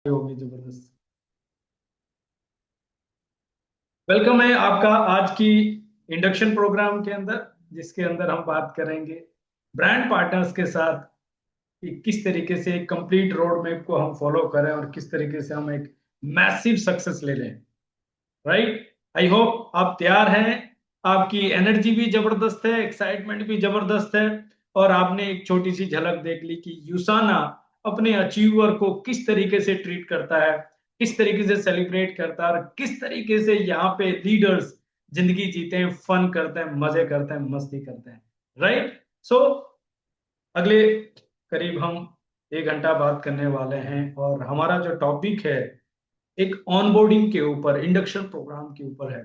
होगी जबरदस्त। वेलकम है आपका आज की इंडक्शन प्रोग्राम के अंदर, जिसके अंदर हम बात करेंगे ब्रांड पार्टनर्स के साथ कि किस तरीके से एक कंप्लीट रोड मैप को हम फॉलो करें और किस तरीके से हम एक मैसिव सक्सेस ले लें। राइट। आई होप आप तैयार हैं। आपकी एनर्जी भी जबरदस्त है, एक्साइटमेंट भी जबरदस्त है। और आपने एक छोटी सी झलक देख ली कि यूसाना अपने अचीवर को किस तरीके से ट्रीट करता है, किस तरीके से सेलिब्रेट करता है और किस तरीके से यहाँ पे लीडर्स जिंदगी जीते हैं, फन करते हैं, मजे करते हैं, मस्ती करते हैं। राइट। सो अगले करीब हम 1 घंटा बात करने वाले हैं और हमारा जो टॉपिक है एक ऑनबोर्डिंग के ऊपर, इंडक्शन प्रोग्राम के ऊपर है।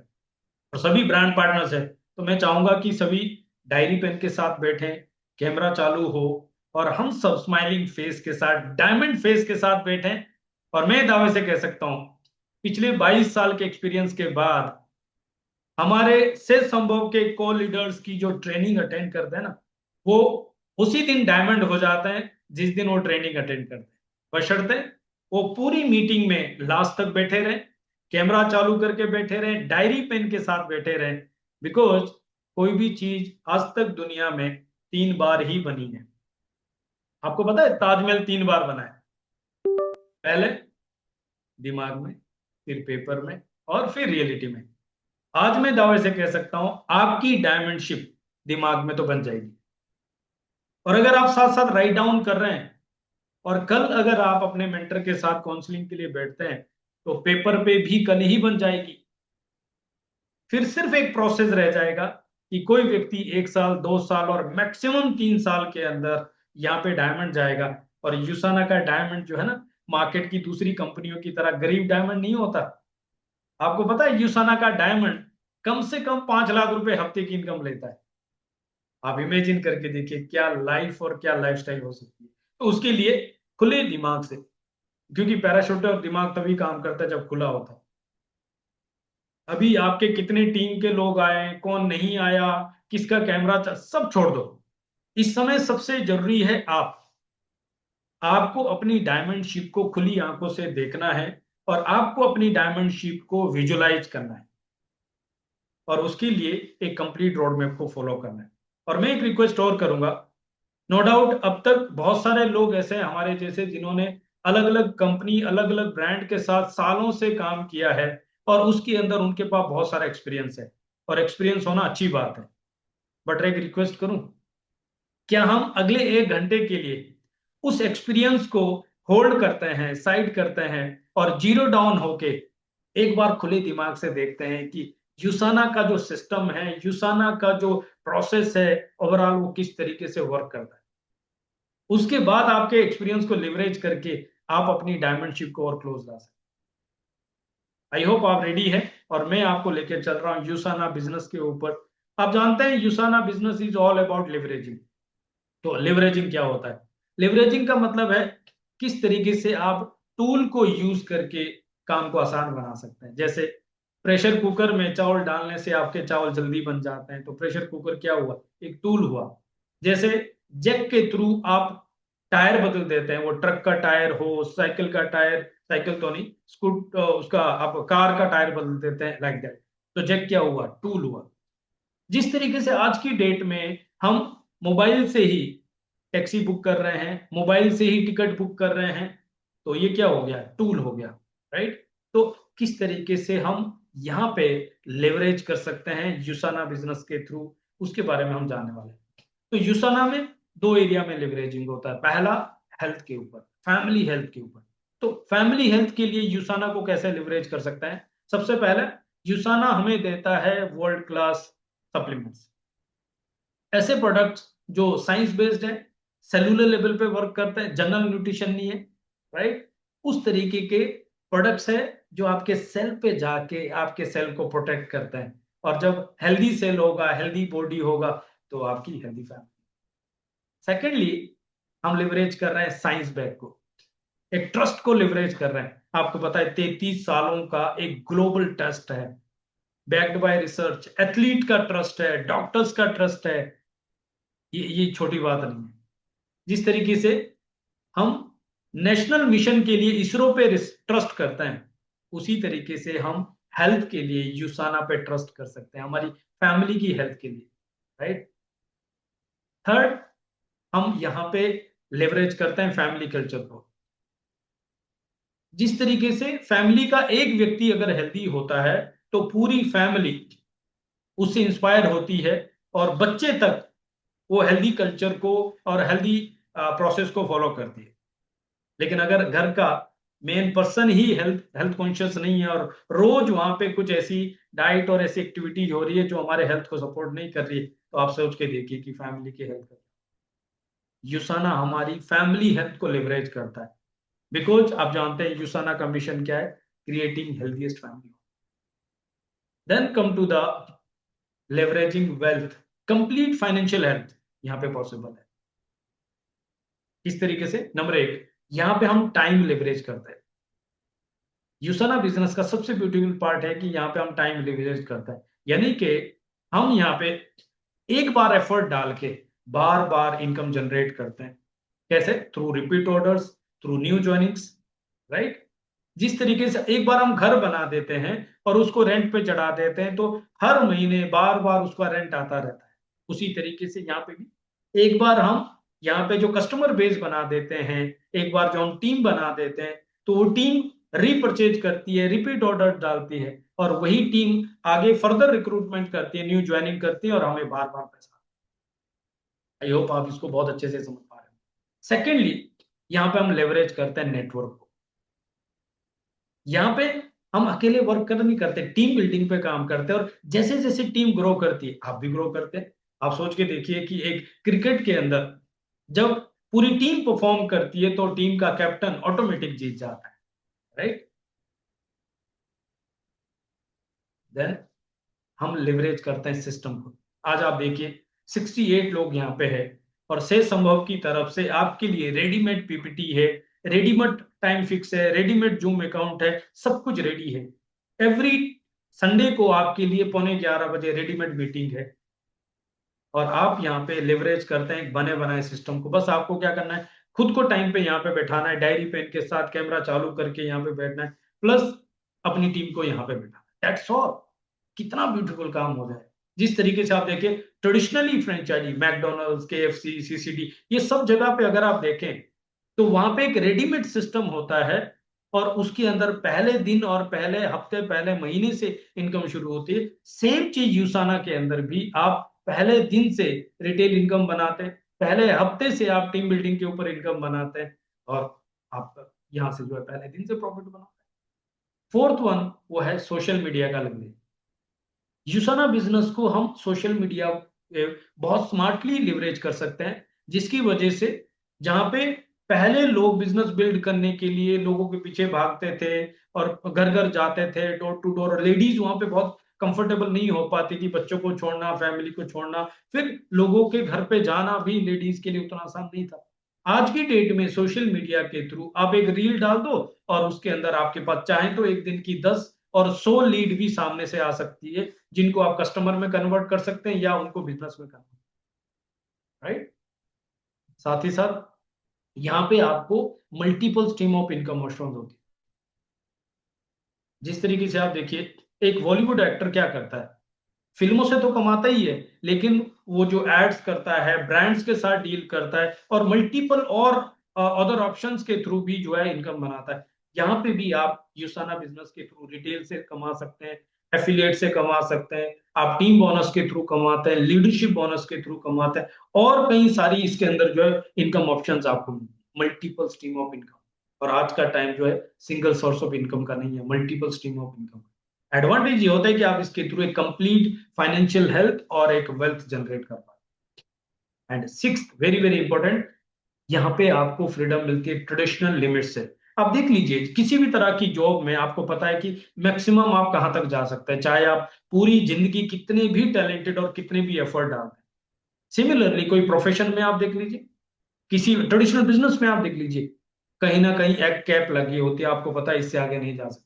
और सभी ब्रांड पार्टनर्स है, तो मैं चाहूंगा कि सभी डायरी पेन के साथ बैठे, कैमरा चालू हो और हम सब स्माइलिंग फेस के साथ, डायमंड फेस के साथ बैठे। और मैं दावे से कह सकता हूं, पिछले 22 साल के एक्सपीरियंस के बाद हमारे से संभव के को लीडर्स की जो ट्रेनिंग अटेंड करते हैं ना, वो उसी दिन डायमंड हो जाते हैं जिस दिन वो ट्रेनिंग अटेंड करते हैं, बशर्ते वो पूरी मीटिंग में लास्ट तक बैठे रहे, कैमरा चालू करके बैठे रहे, डायरी पेन के साथ बैठे रहे। बिकॉज कोई भी चीज आज तक दुनिया में 3 बार ही बनी है। आपको पता है ताजमहल 3 बार बना है। पहले दिमाग में, फिर पेपर में, और फिर रियलिटी में। आज मैं दावे से कह सकता हूं आपकी डायमंड शिप दिमाग में तो बन जाएगी। और अगर आप साथ साथ राइट डाउन कर रहे हैं और कल अगर आप अपने मेंटर के साथ काउंसलिंग के लिए बैठते हैं तो पेपर पे भी कल ही बन जाएगी। फिर सिर्फ एक प्रोसेस रह जाएगा कि कोई व्यक्ति 1 साल, 2 साल और मैक्सिमम 3 साल के अंदर यहाँ पे डायमंड जाएगा। और यूसाना का डायमंड जो है ना, मार्केट की दूसरी कंपनियों की तरह गरीब डायमंड नहीं होता। आपको पता है यूसाना का डायमंड कम से कम 5 लाख रुपए हफ्ते की इनकम लेता है। आप इमेजिन करके देखिए क्या लाइफ और क्या लाइफस्टाइल हो सकती है। तो उसके लिए खुले दिमाग से, क्योंकि पैराशूट और दिमाग तभी काम करता है जब खुला होता है। अभी आपके कितने टीम के लोग आए, कौन नहीं आया, किसका कैमरा सब छोड़ दो। इस समय सबसे जरूरी है आपको अपनी डायमंड शिप को खुली आंखों से देखना है और आपको अपनी डायमंड शिप को विजुलाइज करना है। और उसके लिए एक कंप्लीट रोड मैप को फॉलो करना है। और मैं एक रिक्वेस्ट और करूंगा। नो डाउट अब तक बहुत सारे लोग ऐसे हैं हमारे जैसे जिन्होंने अलग अलग कंपनी, अलग अलग ब्रांड के साथ सालों से काम किया है और उसके अंदर उनके पास बहुत सारा एक्सपीरियंस है। और एक्सपीरियंस होना अच्छी बात है। बट एक रिक्वेस्ट करूं, क्या हम अगले 1 घंटे के लिए उस एक्सपीरियंस को होल्ड करते हैं, साइड करते हैं और जीरो डाउन होके एक बार खुले दिमाग से देखते हैं कि यूसाना का जो सिस्टम है, यूसाना का जो प्रोसेस है, ओवरऑल वो किस तरीके से वर्क करता है। उसके बाद आपके एक्सपीरियंस को लिवरेज करके आप अपनी डायमंडशिप को और क्लोज ला सकते। आई होप आप रेडी है। और मैं आपको लेकर चल रहा हूं यूसाना बिजनेस के ऊपर। आप जानते हैं USANA business is all about leveraging. तो लिवरेजिंग क्या होता है? लिवरेजिंग का मतलब है किस तरीके से आप टूल को यूज करके काम को आसान बना सकते हैं। जैसे प्रेशर कुकर में चावल डालने से आपके चावल जल्दी बन जाते हैं, तो प्रेशर कुकर क्या हुआ? एक टूल हुआ। जैसे जैक के थ्रू आप टायर बदल देते हैं, वो ट्रक का टायर हो, साइकिल का टायर, साइकिल तो नहीं, उसका आप कार का टायर बदल देते हैं, लाइक दैट। तो जैक क्या हुआ? टूल हुआ। जिस तरीके से आज की डेट में हम मोबाइल से ही टैक्सी बुक कर रहे हैं, मोबाइल से ही टिकट बुक कर रहे हैं, तो ये क्या हो गया? टूल हो गया। राइट। तो किस तरीके से हम यहाँ पे लेवरेज कर सकते हैं यूसाना बिजनेस के थ्रू, उसके बारे में हम जानने वाले हैं। तो यूसाना में 2 एरिया में लिवरेजिंग होता है। पहला हेल्थ के ऊपर, फैमिली हेल्थ के ऊपर। तो फैमिली हेल्थ के लिए यूसाना को कैसे लिवरेज कर सकते हैं? सबसे पहले यूसाना हमें देता है वर्ल्ड क्लास सप्लीमेंट्स, ऐसे प्रोडक्ट्स जो साइंस बेस्ड है, सेलुलर लेवल पे वर्क करते हैं, जनरल न्यूट्रिशन नहीं है। राइट। उस तरीके के प्रोडक्ट्स है जो आपके सेल पे जाके आपके सेल को प्रोटेक्ट करते हैं। और जब हेल्दी सेल होगा, हेल्दी बॉडी होगा, तो आपकी हेल्दी फैमिली। सेकेंडली, हम लिवरेज कर रहे हैं साइंस बैक को, एक ट्रस्ट को लिवरेज कर रहे हैं। आपको पता है 33 सालों का एक ग्लोबल ट्रस्ट है, बैक्ड बाय रिसर्च, एथलीट का ट्रस्ट है, डॉक्टर्स का ट्रस्ट है। ये छोटी बात नहीं है। जिस तरीके से हम नेशनल मिशन के लिए इसरो पे ट्रस्ट करते हैं, उसी तरीके से हम हेल्थ के लिए यूसाना पे ट्रस्ट कर सकते हैं, हमारी फैमिली की हेल्थ के लिए, राइट। थर्ड, हम यहाँ पे लेवरेज करते हैं फैमिली कल्चर को। जिस तरीके से फैमिली का एक व्यक्ति अगर हेल्दी होता है तो पूरी फैमिली उससे इंस्पायर होती है और बच्चे तक वो हेल्दी कल्चर को और हेल्दी प्रोसेस को फॉलो करती है। लेकिन अगर घर का मेन पर्सन ही हेल्थ हेल्थ कॉन्शियस नहीं है और रोज वहां पे कुछ ऐसी डाइट और ऐसी एक्टिविटीज हो रही है जो हमारे हेल्थ को सपोर्ट नहीं कर रही है, तो आप सोच के देखिए कि फैमिली की हेल्थ का। यूसाना हमारी फैमिली हेल्थ को लिवरेज करता है, बिकॉज आप जानते हैं यूसाना का मिशन क्या है, creating healthiest family. Then come to the leveraging wealth, complete financial health यहाँ पे पॉसिबल है। किस तरीके से? नंबर एक, यहाँ पे हम टाइम लेवरेज करते हैं। यूसाना बिजनेस का सबसे ब्यूटीफुल पार्ट है कि यहाँ पे हम टाइम लेवरेज करते हैं, यानी कि हम यहाँ पे एक बार एफर्ट डाल के बार बार इनकम जनरेट करते हैं। कैसे? Through repeat orders, through new joinings, right. जिस तरीके से एक बार हम घर बना देते हैं और उसको रेंट पे चढ़ा देते हैं तो हर महीने बार बार उसका रेंट आता रहता है, उसी तरीके से यहाँ पे भी एक बार हम यहाँ पे जो कस्टमर बेस बना देते हैं, एक बार जो हम टीम बना देते हैं, तो वो टीम रीपरचेज करती है, रिपीट ऑर्डर डालती है और वही टीम आगे फर्दर रिक्रूटमेंट करती है, न्यू ज्वाइनिंग करती है और हमें बार बार पैसा। आई होप आप इसको बहुत अच्छे से समझ पा रहे हैं। सेकेंडली, यहाँ पे हम लेवरेज करते हैं नेटवर्क को। यहाँ पे हम अकेले वर्क कर नहीं करते, टीम बिल्डिंग पे काम करते हैं और जैसे जैसे टीम ग्रो करती है आप भी ग्रो करते हैं। आप सोच के देखिए कि एक क्रिकेट के अंदर जब पूरी टीम परफॉर्म करती है तो टीम का कैप्टन ऑटोमेटिक जीत जाता है, राइट। देन हम लिवरेज करते हैं सिस्टम को। आज आप देखिए 68 लोग यहाँ पे है और से संभव की तरफ से आपके लिए रेडीमेड पीपीटी है, रेडीमेड टाइम फिक्स है, रेडीमेड जूम अकाउंट है, सब कुछ रेडी है। एवरी संडे को आपके लिए 11:45 बजे रेडीमेड मीटिंग है और आप यहाँ पे लिवरेज करते हैं एक बने बनाए सिस्टम को। बस आपको क्या करना है, खुद को टाइम पे यहाँ पे बैठाना है, डायरी पेन के साथ कैमरा चालू करके यहाँ पे बैठना है, प्लस अपनी टीम को यहाँ पे बैठाना है, दैट्स ऑल। कितना ब्यूटीफुल काम हो जाए। जिस तरीके से आप देखें traditionally franchisee McDonald's, KFC, CCD, ये सब जगह पे अगर आप देखें तो वहां पे एक रेडीमेड सिस्टम होता है और उसके अंदर पहले दिन और पहले हफ्ते, पहले महीने से इनकम शुरू होती है। सेम चीज यूसाना के अंदर भी आप पहले दिन से रिटेल इनकम बनाते हैं, पहले हफ्ते से आप टीम बिल्डिंग के ऊपर इनकम बनाते हैं और आप यहां से जो है पहले दिन से प्रॉफिट बनाते हैं। फोर्थ वन वो है सोशल मीडिया का लेवरेज। यूसाना बिजनेस को हम सोशल मीडिया बहुत स्मार्टली लिवरेज कर सकते हैं, जिसकी वजह से जहां पे पहले लोग बिजनेस बिल्ड करने के लिए लोगों के पीछे भागते थे और घर घर जाते थे, डोर टू डोर, लेडीज वहां पे बहुत कंफर्टेबल नहीं हो पाती थी, बच्चों को छोड़ना, फैमिली को छोड़ना, फिर लोगों के घर पे जाना भी लेडीज के लिए उतना आसान नहीं था। आज की डेट में सोशल मीडिया के थ्रू आप एक रील डाल दो और उसके अंदर आपके पास चाहे तो एक दिन की 10 और 100 लीड भी सामने से आ सकती है, जिनको आप कस्टमर में कन्वर्ट कर सकते हैं या उनको बिजनेस में कन्वर्ट, राइट। साथ ही साथ यहाँ पे आपको मल्टीपल स्ट्रीम ऑफ इनकम होती है। जिस तरीके से आप देखिए एक बॉलीवुड एक्टर क्या करता है, फिल्मों से तो कमाता ही है, लेकिन वो जो एड्स करता है, ब्रांड्स के साथ डील करता है और मल्टीपल और अदर ऑप्शंस के थ्रू भी जो है इनकम बनाता है। यहाँ पे भी आप यूसाना बिजनेस के थ्रू रिटेल से कमा सकते हैं, एफिलिएट से कमा सकते हैं, आप टीम बोनस के थ्रू कमाते हैं, लीडरशिप बोनस के थ्रू कमाते हैं और कई सारी इसके अंदर जो है इनकम ऑप्शंस आपको मल्टीपल स्ट्रीम ऑफ इनकम। और आज का टाइम जो है सिंगल सोर्स ऑफ इनकम का नहीं है, multiple stream of income. Advantage ये होता है कि आप इसके थ्रू एक कंप्लीट फाइनेंशियल हेल्थ और एक वेल्थ जनरेट कर पाते हैं। And six, very very important, यहाँ पे आपको फ्रीडम मिलती है ट्रेडिशनल लिमिट से। आप देख लीजिए किसी भी तरह की जॉब में आपको पता है कि मैक्सिमम आप कहां तक जा सकते हैं, चाहे आप पूरी जिंदगी कितने भी टैलेंटेड और कितने भी एफर्ट डाल दें। सिमिलरली कोई प्रोफेशन में आप देख लीजिए, किसी ट्रेडिशनल बिजनेस में आप देख लीजिए, कहीं ना कहीं एक कैप लगी होती है, आपको पता है इससे आगे नहीं जा सकते।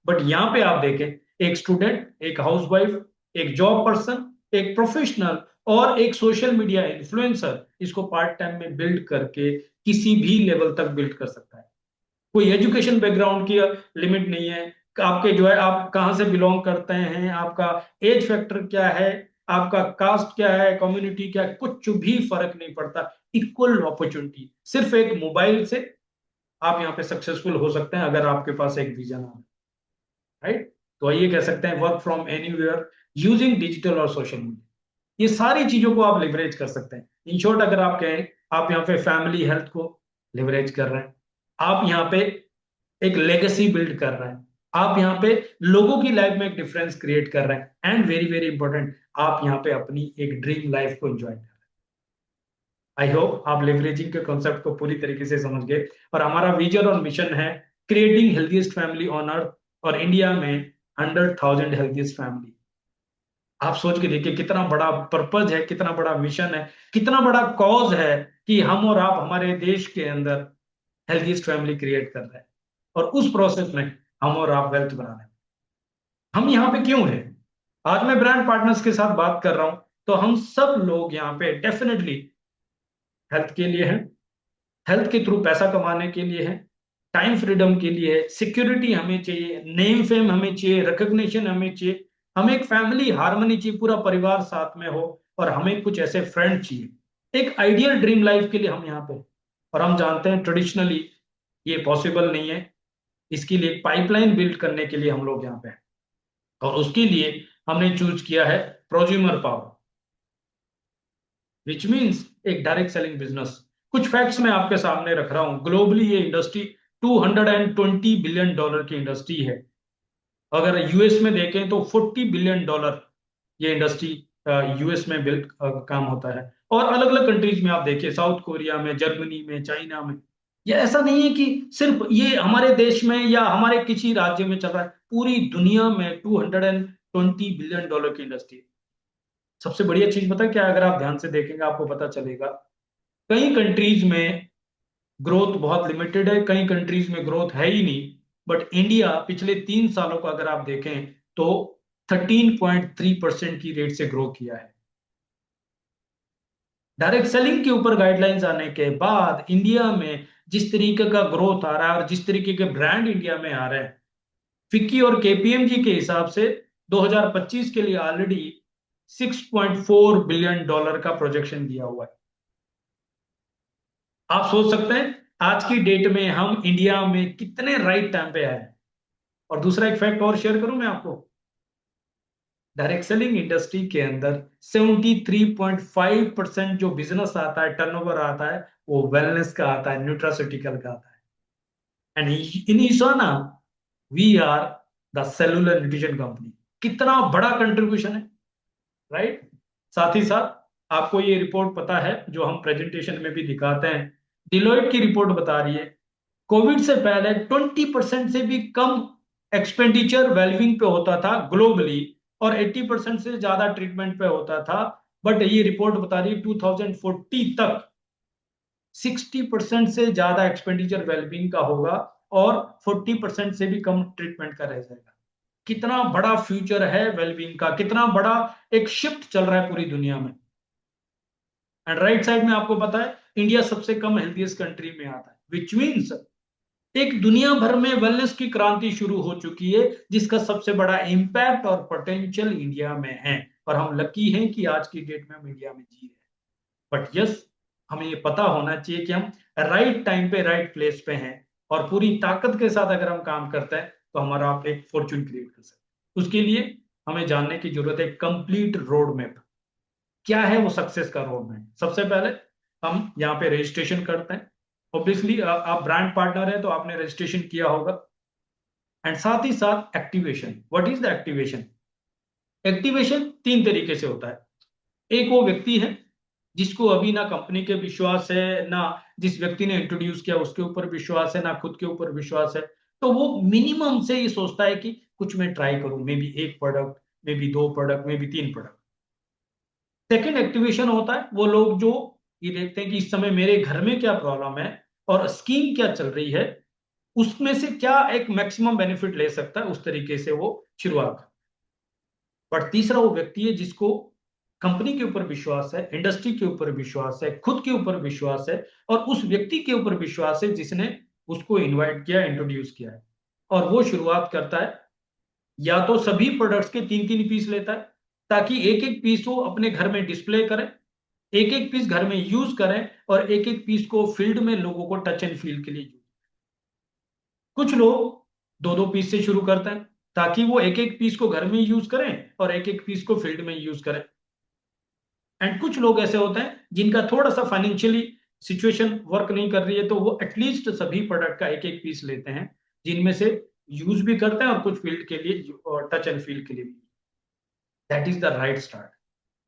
बट यहाँ पे आप देखें एक स्टूडेंट, एक हाउसवाइफ, एक जॉब पर्सन, एक प्रोफेशनल और एक सोशल मीडिया इन्फ्लुएंसर इसको पार्ट टाइम में बिल्ड करके किसी भी लेवल तक बिल्ड कर सकता है। कोई एजुकेशन बैकग्राउंड की लिमिट नहीं है। आपके जो है आप कहाँ से बिलोंग करते हैं, आपका एज फैक्टर क्या है, आपका कास्ट क्या है, कम्युनिटी क्या है, कुछ भी फर्क नहीं पड़ता। इक्वल अपॉर्चुनिटी, सिर्फ एक मोबाइल से आप यहाँ पे सक्सेसफुल हो सकते हैं अगर आपके पास एक विजन है, राइट। तो ये कह सकते हैं work from anywhere using digital और सोशल मीडिया। ये सारी चीजों को आप लिवरेज कर सकते हैं। इन शॉर्ट अगर आप कहें, आप यहाँ पे फैमिली हेल्थ को लिवरेज कर रहे हैं, आप यहाँ पे एक लेगेसी बिल्ड कर रहे हैं, आप यहाँ पे लोगों की लाइफ में एक डिफरेंस क्रिएट कर रहे हैं, एंड वेरी वेरी इंपॉर्टेंट, आप यहाँ पे अपनी एक ड्रीम लाइफ को एंजॉय कर रहे हैं। आई होप आप लिवरेजिंग के कॉन्सेप्ट को पूरी तरीके से समझ गए। और हमारा विजन और मिशन है creating healthiest family on earth, और इंडिया में 100,000 हेल्थीएस्ट फैमिली। आप सोच के देखिए कितना बड़ा पर्पज है, कितना बड़ा मिशन है, कितना बड़ा कॉज है कि हम और आप हमारे देश के अंदर हेल्थीएस्ट फैमिली क्रिएट कर रहे हैं, और उस प्रोसेस में हम और आप वेल्थ बना रहे हैं। हम यहाँ पे क्यों हैं? आज मैं ब्रांड पार्टनर्स के साथ बात कर रहा हूं, तो हम सब लोग यहाँ पे डेफिनेटली हेल्थ के लिए हैं, हेल्थ के थ्रू पैसा कमाने के लिए है, टाइम फ्रीडम के लिए है, सिक्योरिटी हमें चाहिए, नेम फेम हमें चाहिए, रिकग्निशन हमें चाहिए, हमें एक फैमिली हार्मनी चाहिए, पूरा परिवार साथ में हो, और हमें कुछ ऐसे फ्रेंड चाहिए। एक आइडियल ड्रीम लाइफ के लिए हम यहाँ पे, और हम जानते हैं ट्रेडिशनली ये पॉसिबल नहीं है। इसके लिए एक पाइपलाइन बिल्ड करने के लिए हम लोग यहाँ पे हैं, और उसके लिए हमने चूज किया है प्रोज्यूमर पावर, विच मीन्स एक डायरेक्ट सेलिंग बिजनेस। कुछ फैक्ट्स मैं आपके सामने रख रहा हूं। ग्लोबली ये इंडस्ट्री $220 बिलियन की इंडस्ट्री है। अगर यूएस में देखें तो $40 बिलियन ये इंडस्ट्री यूएस में बिल्ड काम होता है। और अलग अलग कंट्रीज में आप देखिए, साउथ कोरिया में, जर्मनी में, चाइना में। ये ऐसा नहीं है कि सिर्फ ये हमारे देश में या हमारे किसी राज्य में चल रहा है, पूरी दुनिया में $220 बिलियन की इंडस्ट्री। सबसे बढ़िया चीज पता है क्या है? अगर आप ध्यान से देखेंगे आपको पता चलेगा, कई कंट्रीज में ग्रोथ बहुत लिमिटेड है, कई कंट्रीज में ग्रोथ है ही नहीं। बट इंडिया पिछले 3 सालों को अगर आप देखें तो 13.3% की रेट से ग्रो किया है। डायरेक्ट सेलिंग के ऊपर गाइडलाइंस आने के बाद इंडिया में जिस तरीके का ग्रोथ आ रहा है और जिस तरीके के ब्रांड इंडिया में आ रहे हैं, फिक्की और केपीएमजी के हिसाब से 2025 के लिए ऑलरेडी $6.4 बिलियन का प्रोजेक्शन दिया हुआ है। आप सोच सकते हैं आज की डेट में हम इंडिया में कितने राइट टाइम पे आए हैं। और दूसरा एक फैक्ट और शेयर करूं मैं आपको, डायरेक्ट सेलिंग इंडस्ट्री के अंदर 73.5% जो बिजनेस आता है, टर्नओवर आता है, वो वेलनेस का आता है, न्यूट्रास्यूटिकल का आता है। And in USANA we are the cellular nutrition company. कितना बड़ा कंट्रीब्यूशन है, राइट। साथ ही साथ आपको ये रिपोर्ट पता है जो हम प्रेजेंटेशन में भी दिखाते हैं, डिलॉयट की रिपोर्ट बता रही है कोविड से पहले 20% से भी कम एक्सपेंडिचर वेलबिंग पे होता था ग्लोबली, और 80% से ज्यादा ट्रीटमेंट पे होता था। बट ये रिपोर्ट बता रही है 2040 तक 60% से ज्यादा एक्सपेंडिचर वेलबींग का होगा, और 40% से भी कम ट्रीटमेंट का रह जाएगा। कितना बड़ा फ्यूचर है वेलबींग का, कितना बड़ा एक शिफ्ट चल रहा है पूरी दुनिया में। एंड राइट साइड में आपको पता है इंडिया सबसे कम हेल्थीएस्ट कंट्री में आता है, विच मीन्स एक दुनिया भर में वेलनेस की क्रांति शुरू हो चुकी है, जिसका सबसे बड़ा इंपैक्ट और पोटेंशियल इंडिया में है। और हम लकी हैं कि आज की डेट में हम इंडिया में जी रहे हैं। बट यस, हमें ये पता होना चाहिए कि हम राइट टाइम पे राइट प्लेस पे हैं, और पूरी ताकत के साथ अगर हम काम करते हैं तो हमारा आप एक फॉर्चून क्रिएट कर सकते हैं। उसके लिए हमें जानने की जरूरत है कंप्लीट रोड मैप। क्या है वो सक्सेस का रोड मैप? सबसे पहले हम यहाँ पे रजिस्ट्रेशन करते हैं। ऑब्वियसली आप ब्रांड पार्टनर है तो आपने रजिस्ट्रेशन किया होगा। एंड साथ ही साथ activation. What is the activation? Activation 3 तरीके से होता है। एक वो व्यक्ति है जिसको अभी ना कंपनी के विश्वास है, ना जिस व्यक्ति ने इंट्रोड्यूस किया उसके ऊपर विश्वास है, ना खुद के ऊपर विश्वास है, तो वो मिनिमम से ये सोचता है कि कुछ मैं ट्राई करूं, मे बी एक product, may be 2 product, may be 3 product. Second activation होता है वो लोग जो ये देखते हैं कि इस समय मेरे घर में क्या प्रॉब्लम है और स्कीम क्या चल रही है, उसमें से क्या एक मैक्सिमम बेनिफिट ले सकता है, उस तरीके से वो शुरुआत। बट तीसरा वो व्यक्ति है जिसको कंपनी के ऊपर विश्वास है, इंडस्ट्री के ऊपर विश्वास है, खुद के ऊपर विश्वास है और उस व्यक्ति के ऊपर विश्वास है जिसने उसको इनवाइट किया, इंट्रोड्यूस किया है। और वो शुरुआत करता है या तो सभी प्रोडक्ट्स के 3-3 पीस लेता है ताकि एक-एक पीस वो अपने घर में डिस्प्ले करें, एक-एक पीस घर में यूज करें और एक-एक पीस को फील्ड में लोगों को टच एंड फील के लिए यूज। कुछ लोग 2-2 पीस से शुरू करते हैं ताकि वो एक-एक पीस को घर में यूज करें और एक-एक पीस को फील्ड में यूज करें। एंड कुछ लोग ऐसे होते हैं जिनका थोड़ा सा फाइनेंशियली सिचुएशन वर्क नहीं कर रही है तो वो एटलीस्ट सभी प्रोडक्ट का एक एक पीस लेते हैं जिनमें से यूज भी करते हैं और कुछ फील्ड के लिए और टच एंड फील के लिए भी। That is the right start.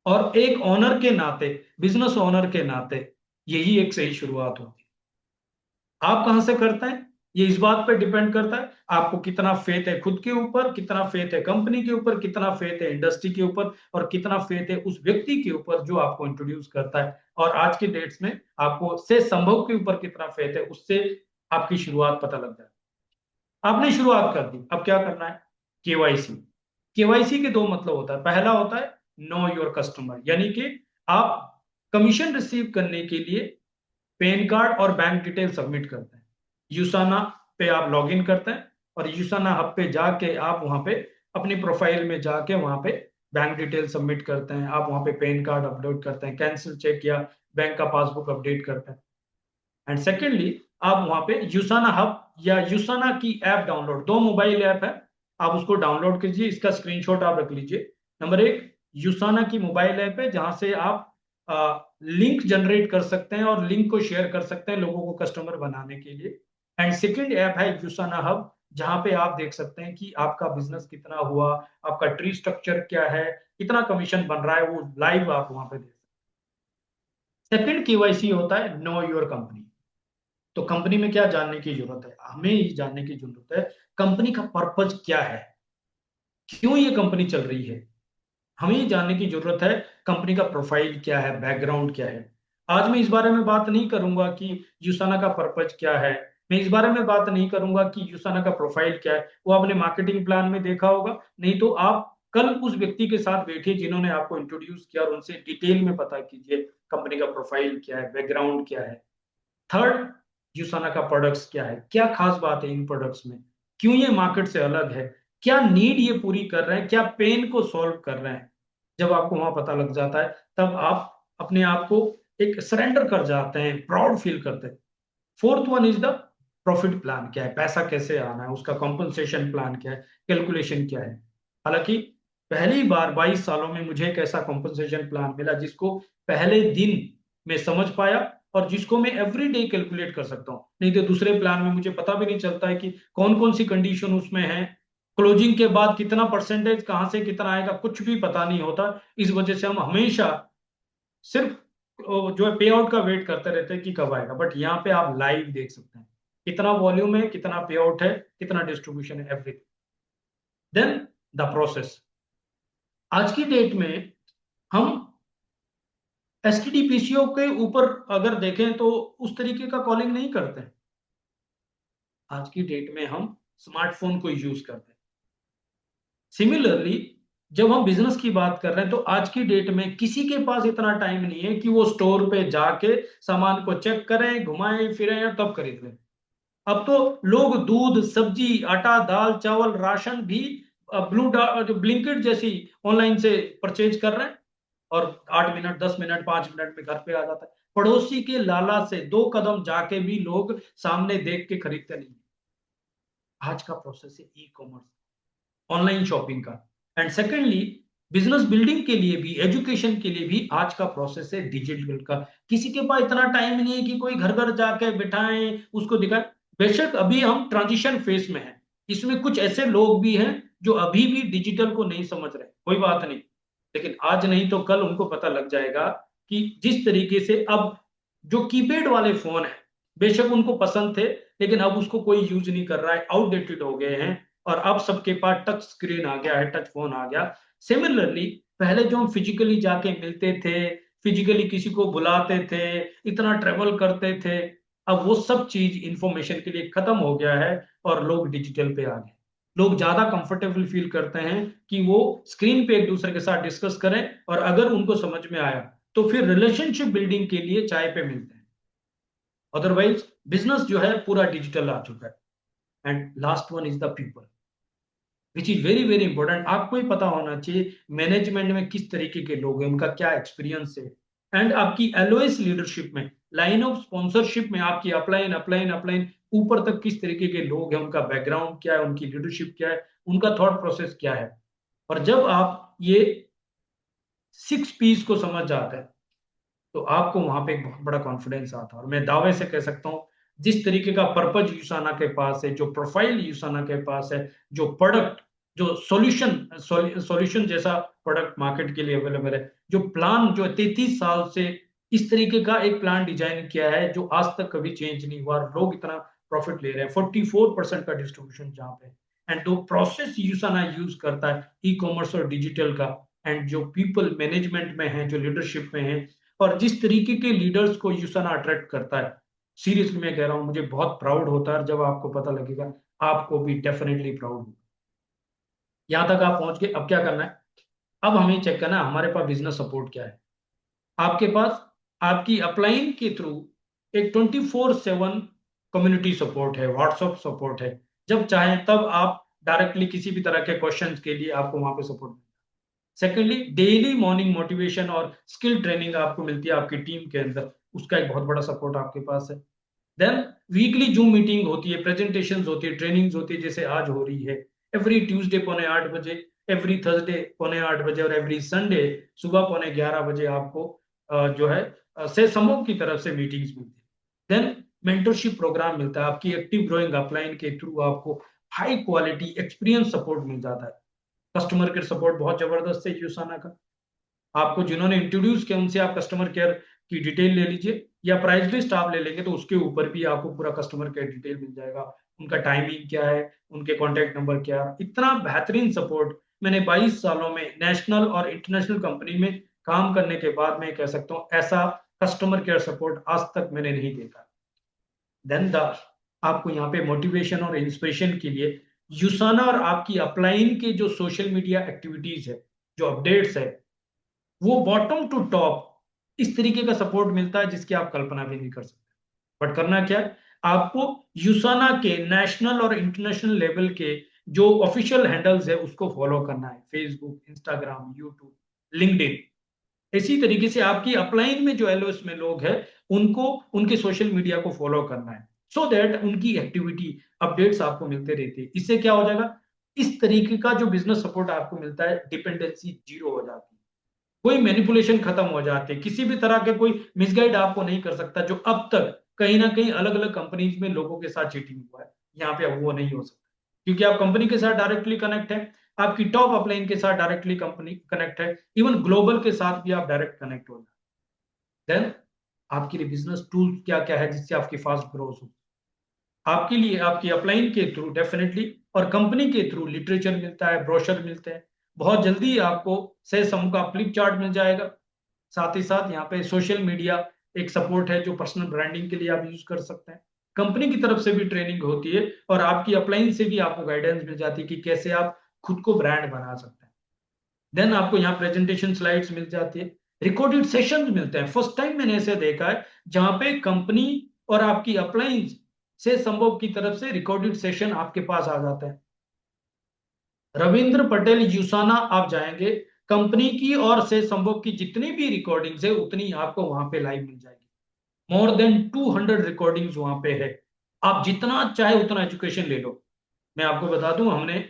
और एक ओनर के नाते, बिजनेस ओनर के नाते यही एक सही शुरुआत होती है। आप कहां से करते हैं ये इस बात पे डिपेंड करता है आपको कितना फेथ है खुद के ऊपर, कितना फेथ है कंपनी के ऊपर, कितना फेथ है इंडस्ट्री के ऊपर और कितना फेथ है उस व्यक्ति के ऊपर जो आपको इंट्रोड्यूस करता है। और आज के डेट्स में आपको से संभव के ऊपर कितना फेथ है उससे आपकी शुरुआत पता लग जाए। आपने शुरुआत कर दी, अब क्या करना है? केवाईसी। केवाईसी के दो मतलब होता है। पहला होता है नो योर कस्टमर, यानी कि आप कमीशन रिसीव करने के लिए पैन कार्ड और बैंक डिटेल सबमिट करते हैं। यूसाना पे आप लॉगिन करते हैं और यूसाना हब पे जाके आप वहां पे अपनी प्रोफाइल में जाके वहां पे बैंक डिटेल सबमिट करते हैं। आप वहां पे पैन कार्ड अपलोड करते हैं, कैंसिल चेक या बैंक का पासबुक अपडेट करते हैं। एंड सेकेंडली आप वहां पे यूसाना हब या यूसाना की ऐप डाउनलोड, दो मोबाइल ऐप है, आप उसको डाउनलोड कीजिए। इसका स्क्रीनशॉट आप रख लीजिए। नंबर एक, यूसाना की मोबाइल ऐप है जहां से आप लिंक जनरेट कर सकते हैं और लिंक को शेयर कर सकते हैं लोगों को कस्टमर बनाने के लिए। एंड सेकेंड ऐप है यूसाना हब जहां पे आप देख सकते हैं कि आपका बिजनेस कितना हुआ, आपका ट्री स्ट्रक्चर क्या है, कितना कमीशन बन रहा है, वो लाइव आप वहां पे देख सकते हैं। सेकेंड केवाईसी होता है नो योर कंपनी। तो कंपनी में क्या जानने की जरूरत है? हमें ये जानने की जरूरत है कंपनी का पर्पज क्या है, क्यों ये कंपनी चल रही है। हमें ये जानने की जरूरत है कंपनी का प्रोफाइल क्या है, बैकग्राउंड क्या है। आज मैं इस बारे में बात नहीं करूंगा कि यूसाना का पर्पज क्या है, मैं इस बारे में बात नहीं करूंगा कि यूसाना का प्रोफाइल क्या है। वो आपने मार्केटिंग प्लान में देखा होगा, नहीं तो आप कल उस व्यक्ति के साथ बैठिए जिन्होंने आपको इंट्रोड्यूस किया और उनसे डिटेल में पता कीजिए कंपनी का प्रोफाइल क्या है, बैकग्राउंड क्या है। थर्ड, यूसाना का प्रोडक्ट्स क्या है, क्या खास बात है इन प्रोडक्ट्स में, क्यों ये मार्केट से अलग है, क्या नीड ये पूरी कर रहे हैं, क्या पेन को सॉल्व कर रहे हैं। जब आपको वहां पता लग जाता है तब आप अपने आप को एक सरेंडर कर जाते हैं, प्राउड फील करते हैं। Fourth one is the profit plan. क्या है, पैसा कैसे आना है, उसका कॉम्पनसेशन प्लान क्या है, कैलकुलेशन क्या है। हालांकि पहली बार 22 सालों में मुझे एक ऐसा कॉम्पनसेशन प्लान मिला जिसको पहले दिन में समझ पाया और जिसको मैं एवरी डे कैलकुलेट कर सकता हूँ। नहीं तो दूसरे प्लान में मुझे पता भी नहीं चलता है कि कौन कौन सी कंडीशन उसमें है, क्लोजिंग के बाद कितना परसेंटेज कहां से कितना आएगा, कुछ भी पता नहीं होता। इस वजह से हम हमेशा सिर्फ जो है पे आउट का वेट करते रहते हैं कि कब आएगा। बट यहाँ पे आप लाइव देख सकते हैं कितना वॉल्यूम है, कितना पे आउट है, कितना डिस्ट्रीब्यूशन है, एवरीथिंग। Then the process. आज की डेट में हम एसटीडी पीसीओ के ऊपर अगर देखें तो उस तरीके का कॉलिंग नहीं करते हैं। आज की डेट में हम स्मार्टफोन को यूज करते हैं। सिमिलरली जब हम बिजनेस की बात कर रहे हैं तो आज की डेट में किसी के पास इतना टाइम नहीं है कि वो स्टोर पे जाके सामान को चेक करें, घुमाएं फिरें या तब खरीद लें। अब तो लोग दूध, सब्जी, आटा, दाल, चावल, राशन भी जो ब्लिंकिट जैसी ऑनलाइन से परचेज कर रहे हैं और 8 मिनट, 10 मिनट, 5 मिनट में घर पे आ जाता है। पड़ोसी के लाला से 2 कदम जाके भी लोग सामने देख के खरीदते नहीं। आज का प्रोसेस है ई कॉमर्स, ऑनलाइन शॉपिंग का। एंड सेकेंडली बिजनेस बिल्डिंग के लिए भी, एजुकेशन के लिए भी आज का प्रोसेस है डिजिटल का। किसी के पास इतना टाइम नहीं है कि कोई घर घर जाके बिठाएं, उसको दिखाएं। बेशक अभी हम ट्रांजिशन फेज में हैं, इसमें कुछ ऐसे लोग भी हैं जो अभी भी डिजिटल को नहीं समझ रहे, कोई बात नहीं, लेकिन आज नहीं तो कल उनको पता लग जाएगा कि जिस तरीके से अब जो कीपैड वाले फोन है बेशक उनको पसंद थे लेकिन अब उसको कोई यूज नहीं कर रहा है, आउटडेटेड हो गए हैं और अब सबके पास टच स्क्रीन आ गया है, टच फोन आ गया। सिमिलरली पहले जो हम फिजिकली जाके मिलते थे, फिजिकली किसी को बुलाते थे, इतना ट्रेवल करते थे, अब वो सब चीज इंफॉर्मेशन के लिए खत्म हो गया है और लोग डिजिटल पे आ गए। लोग ज्यादा कंफर्टेबल फील करते हैं कि वो स्क्रीन पे एक दूसरे के साथ डिस्कस करें, और अगर उनको समझ में आया तो फिर रिलेशनशिप बिल्डिंग के लिए चाय पे मिलते हैं। अदरवाइज बिजनेस जो है पूरा डिजिटल आ चुका है। And last one is the people, which is very very important. आपको ही पता होना चाहिए मैनेजमेंट में किस तरीके के लोग हैं, उनका क्या एक्सपीरियंस है। एंड आपकी एलओएस लीडरशिप में, लाइन ऑफ स्पॉन्सरशिप में, आपकी अपलाइन अपलाइन अपलाइन ऊपर तक किस तरीके के लोग हैं, उनका बैकग्राउंड क्या है, उनकी लीडरशिप क्या है, उनका थॉट प्रोसेस क्या है। और जब आप ये 6 पीस को समझ जाते हैं तो आपको वहां पे एक बहुत बड़ा कॉन्फिडेंस आता है। और मैं दावे से कह सकता हूँ, जिस तरीके का पर्पज यूसाना के पास है, जो प्रोफाइल यूसाना के पास है, जो प्रोडक्ट, जो सॉल्यूशन जैसा प्रोडक्ट मार्केट के लिए अवेलेबल है, जो प्लान जो 33 साल से इस तरीके का एक प्लान डिजाइन किया है जो आज तक कभी चेंज नहीं हुआ, लोग इतना प्रॉफिट ले रहे हैं, 44% का डिस्ट्रीब्यूशन जहां पे। एंड जो प्रोसेस यूसाना यूज करता है ई कॉमर्स और डिजिटल का, एंड जो पीपल मैनेजमेंट में है, जो लीडरशिप में है, और जिस तरीके के लीडर्स को यूसना अट्रैक्ट करता है, सीरियसली मैं कह रहा हूं मुझे बहुत प्राउड होता है। जब आपको पता लगेगा आपको भी डेफिनेटली प्राउड होगा। यहां तक आप पहुंच गए, अब क्या करना है? अब हमें चेक करना है हमारे पास बिजनेस सपोर्ट क्या है। आपके पास आपकी अपलाइन के थ्रू एक 24/7 कम्युनिटी सपोर्ट है, व्हाट्सएप सपोर्ट है। जब चाहे तब आप डायरेक्टली किसी भी तरह के क्वेश्चंस के लिए आपको वहां पे support. Secondly, daily morning motivation और स्किल ट्रेनिंग आपको मिलती है आपकी टीम के अंदर, उसका एक बहुत बड़ा सपोर्ट आपके पास है। देन वीकली जूम मीटिंग होती है, प्रेजेंटेशन होती है, ट्रेनिंग्स होती है, जैसे आज हो रही है एवरी ट्यूसडे 7:45 बजे, एवरी थर्सडे 7:45 बजे, और एवरी संडे सुबह 11:15 बजे आपको जो है से समूह की तरफ से मीटिंग्स मिलती है। देन मेंटरशिप प्रोग्राम मिलता है, आपकी एक्टिव ग्रोइंग अपलाइन के थ्रू आपको हाई क्वालिटी एक्सपीरियंस सपोर्ट मिल जाता है। कस्टमर केयर सपोर्ट बहुत जबरदस्त है यूसाना का। आपको जिन्होंने इंट्रोड्यूस किया उनसे आप कस्टमर केयर की डिटेल ले लीजिए, या प्राइस लिस्ट आप ले लेंगे तो उसके ऊपर भी आपको पूरा कस्टमर केयर डिटेल मिल जाएगा। उनका टाइमिंग क्या है, उनके कॉन्टेक्ट नंबर क्या है, इतना बेहतरीन सपोर्ट मैंने 22 सालों में नेशनल और इंटरनेशनल कंपनी में काम करने के बाद मैं कह सकता हूँ ऐसा कस्टमर केयर सपोर्ट आज तक मैंने नहीं देखा। देन द आपको यहाँ पे मोटिवेशन और इंस्पिरेशन के लिए यूसाना और आपकी अपलाइन के जो सोशल मीडिया एक्टिविटीज है, जो अपडेट्स है, वो बॉटम टू टॉप इस तरीके का सपोर्ट मिलता है जिसकी आप कल्पना भी नहीं कर सकते। बट करना क्या है? आपको यूसाना के नेशनल और इंटरनेशनल लेवल के जो ऑफिशियल हैंडल्स है उसको फॉलो करना है, फेसबुक, इंस्टाग्राम, यूट्यूब, लिंक्डइन। इसी तरीके से आपकी अपलाइन में जो एलओएस में लोग हैं उनको उनके सोशल मीडिया को फॉलो करना है, सो दैट उनकी एक्टिविटी अपडेट्स आपको मिलते रहती है। इससे क्या हो जाएगा? इस तरीके का जो बिजनेस सपोर्ट आपको मिलता है, डिपेंडेंसी जीरो हो जाती है, कोई मैनिपुलेशन खत्म हो जाती है, किसी भी तरह के कोई मिसगाइड आपको नहीं कर सकता, जो अब तक कहीं ना कहीं अलग अलग कंपनीज में लोगों के साथ चीटिंग हुआ है। यहाँ पे अब वो नहीं हो सकता, क्योंकि आप कंपनी के साथ डायरेक्टली कनेक्ट है, आपकी टॉप अपलाइन के साथ डायरेक्टली कंपनी कनेक्ट है, इवन ग्लोबल के साथ भी आप डायरेक्ट कनेक्ट हो जाए। देन आपके लिए बिजनेस टूल क्या क्या है जिससे आपकी फास्ट ग्रोथ हो? आपके लिए आपकी अपलाइन के थ्रू डेफिनेटली, और कंपनी के थ्रू लिटरेचर मिलता है, ब्रोशर मिलते हैं। बहुत जल्दी आपको से सम का फ्लिप चार्ट मिल जाएगा। साथ ही साथ यहाँ पे सोशल मीडिया एक सपोर्ट है जो पर्सनल ब्रांडिंग के लिए आप यूज कर सकते हैं। कंपनी की तरफ से भी ट्रेनिंग होती है, और आपकी अपलाइन से भी आपको गाइडेंस मिल जाती है कि कैसे आप खुद को ब्रांड बना सकते हैं। देन आपको यहाँ प्रेजेंटेशन स्लाइड्स मिल जाती है, रिकॉर्डेड सेशंस मिलते हैं। फर्स्ट टाइम मैंने ऐसे देखा है जहां पे कंपनी और आपकी अपलाइन से संभव की तरफ से रिकॉर्डेड सेशन आपके पास आ जाता है। रविंद्र पटेल यूसाना आप जाएंगे, कंपनी की और से संभव की जितनी भी रिकॉर्डिंग्स है उतनी आपको वहां पे लाइव मिल जाएगी। मोर देन 200 रिकॉर्डिंग्स वहां पे है। आप जितना चाहे उतना एजुकेशन ले लो। मैं आपको बता दूं, हमने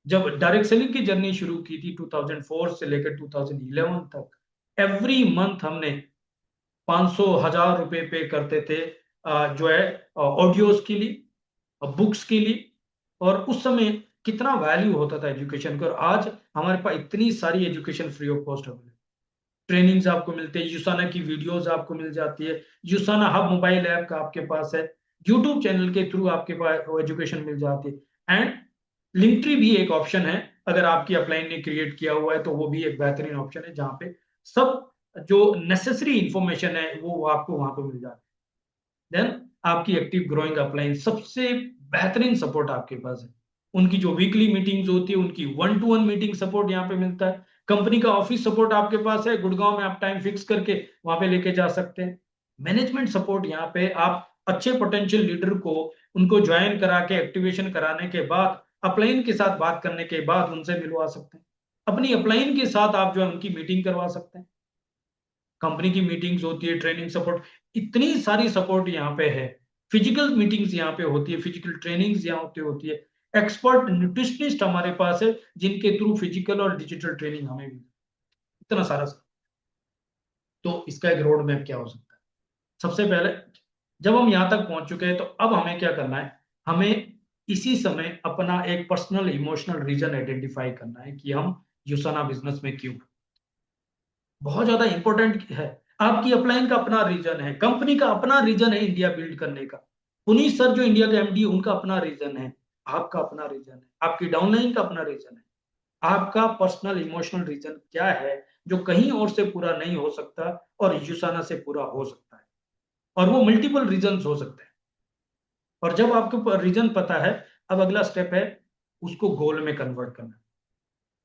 जब डायरेक्ट सेलिंग की जर्नी शुरू की थी 2004 से लेकर 2011 तक, एवरी मंथ हमने 500,000 रुपए पे करते थे, जो है ऑडियोज के लिए, बुक्स के लिए। और उस समय कितना वैल्यू होता था एजुकेशन का, और आज हमारे पास इतनी सारी education free of cost available, trainings आपको मिलते हैं, यूसाना की वीडियोस आपको मिल जाती है, यूसाना हब मोबाइल ऐप का आपके पास है, यूट्यूब चैनल के थ्रू आपके पास एजुकेशन मिल जाती है। एंड लिंक ट्री भी एक ऑप्शन है, अगर आपकी अपलाइन ने क्रिएट किया हुआ है तो वो भी एक बेहतरीन ऑप्शन है जहां पे सब जो नेसेसरी इंफॉर्मेशन है वो आपको वहां पे मिल जाती है। देन आपकी एक्टिव ग्रोइंग अपलाइन, सबसे बेहतरीन सपोर्ट आपके पास है। उनकी जो वीकली मीटिंग्स होती है, उनकी 1-to-1 मीटिंग सपोर्ट यहाँ पे मिलता है। कंपनी का ऑफिस सपोर्ट आपके पास है, गुड़गांव में आप टाइम फिक्स करके वहां पे लेके जा सकते हैं। मैनेजमेंट सपोर्ट यहाँ पे आप अच्छे पोटेंशियल लीडर को उनको ज्वाइन करा के एक्टिवेशन कराने के बाद, अपलाइन के साथ बात करने के बाद उनसे मिलवा सकते हैं। अपनी अपलाइन के साथ आप जो है उनकी मीटिंग करवा सकते हैं। कंपनी की मीटिंग्स होती है, ट्रेनिंग सपोर्ट, इतनी सारी सपोर्ट यहाँ पे है। फिजिकल मीटिंग्स यहाँ पे होती है, फिजिकल ट्रेनिंग्स यहाँ पे होती है। एक्सपर्ट न्यूट्रिशनिस्ट हमारे पास है जिनके थ्रू फिजिकल और डिजिटल ट्रेनिंग हमें भी, इतना सारा। तो इसका एक रोड मैप क्या हो सकता है? सबसे पहले जब हम यहाँ तक पहुंच चुके हैं तो अब हमें क्या करना है, हमें इसी समय अपना एक पर्सनल इमोशनल रीजन आइडेंटिफाई करना है कि हम यूसाना बिजनेस में क्यों। बहुत ज्यादा इंपॉर्टेंट है। आपकी अपलाइन का अपना रीजन है, कंपनी का अपना रीजन है इंडिया बिल्ड करने का। पुनीत सर जो इंडिया के एमडी, उनका अपना रीजन है, आपका अपना रीजन है, आपकी डाउनलाइन का अपना रीजन है। आपका पर्सनल इमोशनल रीजन क्या है जो कहीं और से पूरा नहीं हो सकता और यूसाना से पूरा हो सकता है? और वो मल्टीपल रीजन हो सकते हैं। और जब आपको रीजन पता है, अब अगला स्टेप है उसको गोल में कन्वर्ट करना।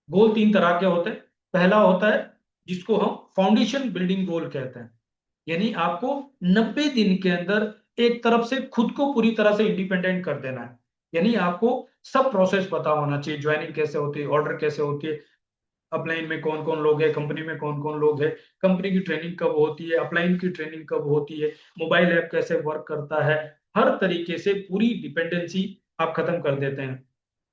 गोल तीन तरह के होते हैं। पहला होता है जिसको हम फाउंडेशन बिल्डिंग गोल कहते हैं, यानी आपको 90 दिन के अंदर एक तरफ से खुद को पूरी तरह से इंडिपेंडेंट कर देना है। यानी आपको सब प्रोसेस पता होना चाहिए, ज्वाइनिंग कैसे होती है, ऑर्डर कैसे होती है, अपलाइन में कौन कौन लोग है, कंपनी में कौन कौन लोग है, कंपनी की ट्रेनिंग कब होती है, अपलाइन की ट्रेनिंग कब होती है, मोबाइल ऐप कैसे वर्क करता है। हर तरीके से पूरी डिपेंडेंसी आप खत्म कर देते हैं।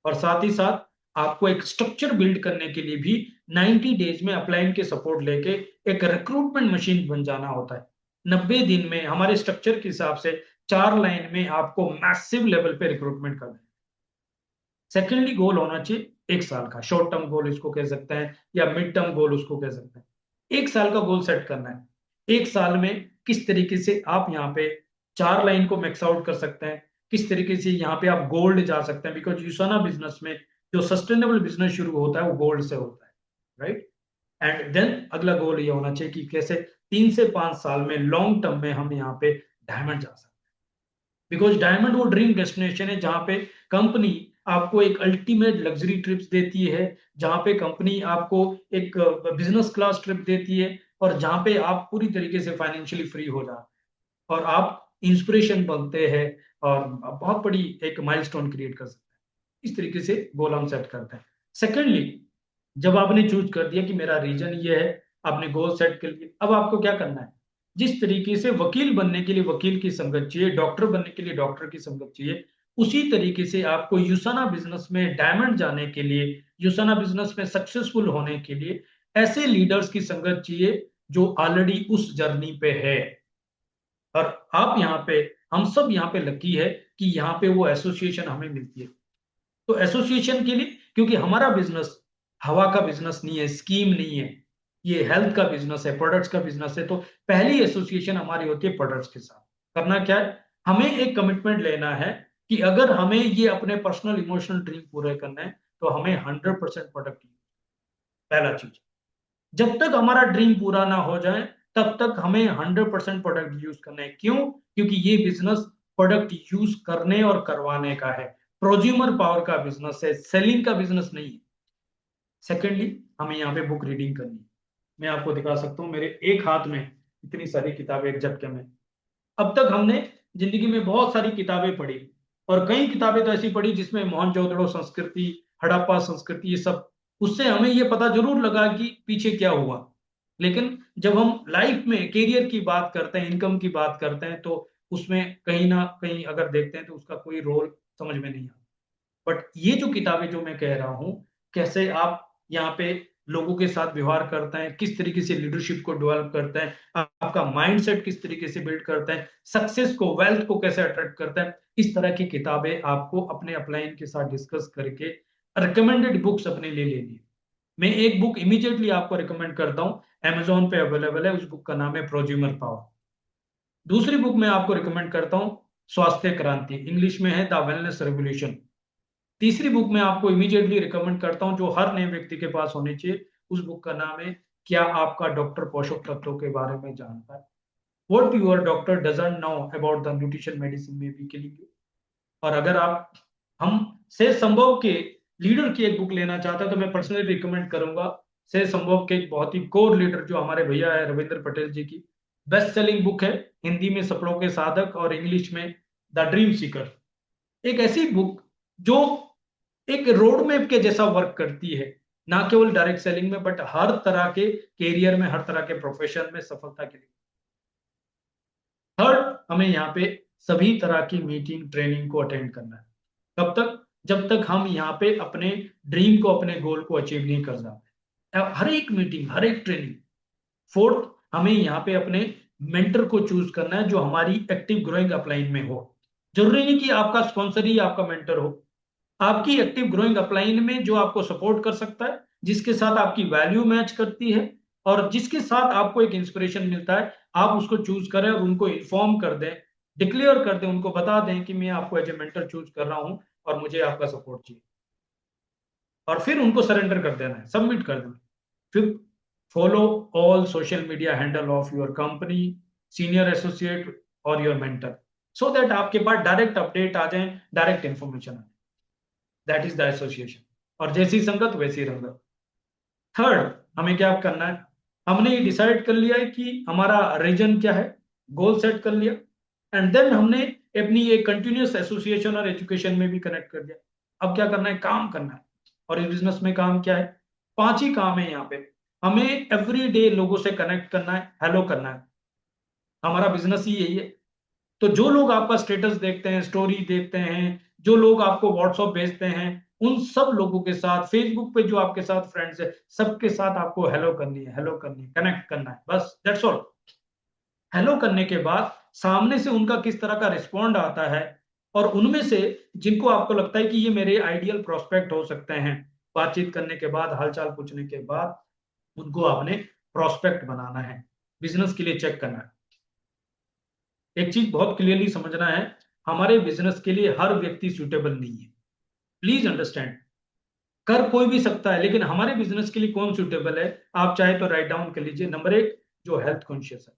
और साथ ही साथ आपको एक स्ट्रक्चर बिल्ड करने के लिए भी 90 डेज में अपलाइन के सपोर्ट लेके एक रिक्रूटमेंट मशीन बन जाना होता है। 90 दिन में हमारे स्ट्रक्चर के हिसाब से 4 लाइन में आपको मैसिव लेवल पे रिक्रूटमेंट करना है। सेकेंडली गोल होना चाहिए 1 साल का, शॉर्ट टर्म गोल इसको कह सकते हैं या मिड टर्म गोल उसको कह सकते हैं। 1 साल का गोल सेट करना है। 1 साल में किस तरीके से आप यहाँ पे 4 लाइन को मैक्स आउट कर सकते हैं, किस तरीके से यहाँ पे आप गोल्ड जा सकते हैं, बिकॉज यूसाना बिजनेस में जो सस्टेनेबल बिजनेस शुरू होता है वो गोल्ड से होता है, राइट। एंड देन अगला गोल ये होना चाहिए कि कैसे 3 से 5 साल में लॉन्ग टर्म में हम यहाँ पे डायमंड जा सकते हैं। बिकॉज डायमंड वो ड्रीम डेस्टिनेशन है जहां पे कंपनी आपको एक अल्टीमेट लग्जरी ट्रिप्स देती है, जहां पे कंपनी आपको एक बिजनेस क्लास ट्रिप देती है, और जहां पे आप पूरी तरीके से फाइनेंशियली फ्री हो जाते हैं और आप इंस्पिरेशन बनते हैं और बहुत बड़ी एक माइलस्टोन क्रिएट कर सकते हैं। इस तरीके से गोल हम सेट करते हैं। सेकेंडली, जब आपने चूज कर दिया कि मेरा रीजन ये है, आपने गोल सेट कर लिया, अब आपको क्या करना है? जिस तरीके से वकील बनने के लिए वकील की संगत चाहिए, डॉक्टर बनने के लिए डॉक्टर की संगत चाहिए, उसी तरीके से आपको यूसाना बिजनेस में डायमंड जाने के लिए, यूसाना बिजनेस में सक्सेसफुल होने के लिए ऐसे लीडर्स की संगत चाहिए जो ऑलरेडी उस जर्नी पे है। और आप यहाँ पे, हम सब यहाँ पे लकी है कि यहाँ पे वो एसोसिएशन हमें मिलती है। तो एसोसिएशन के लिए, क्योंकि हमारा बिजनेस हवा का बिजनेस नहीं है, स्कीम नहीं है, ये हेल्थ का बिजनेस है, प्रोडक्ट्स का बिजनेस है, तो पहली एसोसिएशन हमारी होती है प्रोडक्ट्स के साथ। करना क्या है, हमें एक कमिटमेंट लेना है कि अगर हमें ये अपने पर्सनल इमोशनल ड्रीम पूरे करना है तो हमें 100% प्रोडक्ट, पहला चीज। जब तक हमारा ड्रीम पूरा ना हो जाए तब तक हमें 100% प्रोडक्ट यूज करना है। क्यों? क्योंकि ये बिजनेस प्रोडक्ट यूज करने और करवाने का है, प्रोज्यूमर पावर का बिजनेस है, सेलिंग का बिजनेस नहीं है। सेकेंडली, हमें यहाँ पे बुक रीडिंग करनी है। मैं आपको दिखा सकता हूँ मेरे एक हाथ में इतनी सारी किताबें एक झटके में। अब तक हमने जिंदगी में बहुत सारी किताबें पढ़ी, और कई किताबें तो ऐसी पढ़ी जिसमें मोहनजोदड़ो संस्कृति, हड़प्पा संस्कृति, ये सब, उससे हमें ये पता जरूर लगा कि पीछे क्या हुआ। लेकिन जब हम लाइफ में कैरियर की बात करते हैं, इनकम की बात करते हैं, तो उसमें कहीं ना कहीं अगर देखते हैं तो उसका कोई रोल समझ में नहीं आता। बट ये जो किताबें जो मैं कह रहा हूँ, कैसे आप यहाँ पे लोगों के साथ व्यवहार करते हैं, किस तरीके से लीडरशिप को डेवलप करते हैं, आपका माइंडसेट किस तरीके से बिल्ड करते हैं, सक्सेस को, वेल्थ को कैसे अट्रैक्ट करते हैं, इस तरह की किताबें आपको अपने अपलाइन के साथ डिस्कस करके रिकमेंडेड बुक्स अपने लिए लेनी है। मैं एक बुक इमीडिएटली आपको रिकमेंड करता हूँ, Amazon पे अवेलेबल है, उस बुक का नाम है प्रोज्यूमर पावर। दूसरी बुक मैं आपको रिकमेंड करता हूँ, स्वास्थ्य क्रांति, इंग्लिश में है द वेलनेस रेवोल्यूशन। तीसरी बुक मैं आपको इमीडिएटली रिकमेंड करता हूं जो हर नए व्यक्ति के पास होनी चाहिए, उस बुक का नाम है क्या आपका डॉक्टर पोषक तत्वों के बारे में जानता है, what your doctor doesn't know about the nutrition medicine में बी किलिंग यू। और अगर आप, हम से संभव के लीडर की एक बुक लेना चाहता है तो मैं पर्सनली रिकमेंड करूंगा से संभव के एक बहुत ही कोर लीडर जो हमारे भैया है रविंद्र पटेल जी की बेस्ट सेलिंग बुक है, हिंदी में सपनों के साधक और इंग्लिश में द ड्रीम सीकर। एक ऐसी बुक जो एक रोड मैप के जैसा वर्क करती है, ना केवल डायरेक्ट सेलिंग में बट हर तरह के कैरियर में, हर तरह के प्रोफेशन में सफलता के लिए। थर्ड, हमें यहाँ पे सभी तरह की मीटिंग ट्रेनिंग को अटेंड करना है। कब तक? जब तक हम यहाँ पे अपने ड्रीम को, अपने गोल को अचीव नहीं कर जाते। हर एक मीटिंग, हर एक ट्रेनिंग। फोर्थ, हमें यहाँ पे अपने मेंटर को चूज करना है जो हमारी एक्टिव ग्रोइंग अपलाइन में हो। जरूरी नहीं कि आपका स्पॉन्सर ही आपका मेंटर हो, आपकी एक्टिव ग्रोइंग अपलाइन में जो आपको सपोर्ट कर सकता है, जिसके साथ आपकी वैल्यू मैच करती है और जिसके साथ आपको एक इंस्पिरेशन मिलता है, आप उसको चूज करें और उनको इन्फॉर्म कर दें, डिक्लेयर कर दें, उनको बता दें कि मैं आपको एज ए मेंटर चूज कर रहा हूं और मुझे आपका सपोर्ट चाहिए। और फिर उनको सरेंडर कर देना है, सबमिट कर देना। फिर follow all social media handle of your company, senior associate और योर मेंटर, सो दैट आपके पास डायरेक्ट अपडेट आ जाए, डायरेक्ट इंफॉर्मेशन आ जाए। That is the association. और जैसी संगत वैसी रंगत। थर्ड, हमें क्या करना है? हमने ये डिसाइड कर लिया है कि हमारा रीजन क्या है, गोल सेट कर लिया, एंड देन हमने अपनी ये कंटिन्यूस एसोसिएशन और एजुकेशन में भी कनेक्ट कर दिया। अब क्या करना है? काम करना है। और इस बिजनेस में काम क्या है? पांच ही काम है यहाँ पे। हमें एवरी डे लोगों से कनेक्ट करना है, हेलो करना है। हमारा बिजनेस ही यही है। तो जो लोग आपका स्टेटस देखते हैं, स्टोरी देखते हैं, जो लोग आपको व्हाट्सएप भेजते हैं, उन सब लोगों के साथ, फेसबुक पे जो आपके साथ फ्रेंड्स है, सबके साथ आपको हेलो करनी है, हेलो करनी है, कनेक्ट करना है, बस दैट्स ऑल। हेलो करने के बाद सामने से उनका किस तरह का रिस्पॉन्ड आता है, और उनमें से जिनको आपको लगता है कि ये मेरे आइडियल प्रोस्पेक्ट हो सकते हैं, बातचीत करने के बाद, हालचाल पूछने के बाद, उनको आपने प्रोस्पेक्ट बनाना है, बिजनेस के लिए चेक करना है। एक चीज बहुत क्लियरली समझना है, हमारे बिजनेस के लिए हर व्यक्ति सुटेबल नहीं है। Please understand. कर कोई भी सकता है, लेकिन हमारे बिजनेस के लिए कौन सुटेबल है, आप चाहे तो राइट डाउन कर लीजिए। नंबर एक, जो हेल्थ कॉन्शियस है।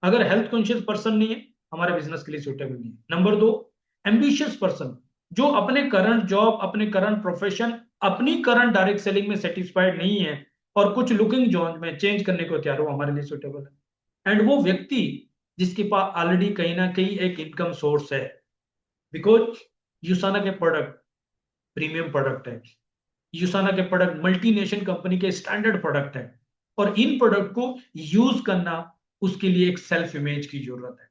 अगर हेल्थ कॉन्शियस पर्सन नहीं है, हमारे बिजनेस के लिए सुटेबल नहीं है। नंबर दो, एम्बिशियस पर्सन, जो अपने करंट जॉब, अपने करंट प्रोफेशन, अपनी करंट डायरेक्ट सेलिंग में सेटिस्फाइड नहीं है और कुछ लुकिंग जोन में चेंज करने को तैयार हो, हमारे लिए सुटेबल है। एंड वो व्यक्ति जिसके पास ऑलरेडी कहीं ना कहीं एक इनकम सोर्स है, बिकॉज यूसाना के प्रोडक्ट प्रीमियम प्रोडक्ट है, यूसाना के प्रोडक्ट मल्टीनेशनल कंपनी के स्टैंडर्ड प्रोडक्ट है, और इन प्रोडक्ट को यूज करना, उसके लिए एक सेल्फ इमेज की जरूरत है,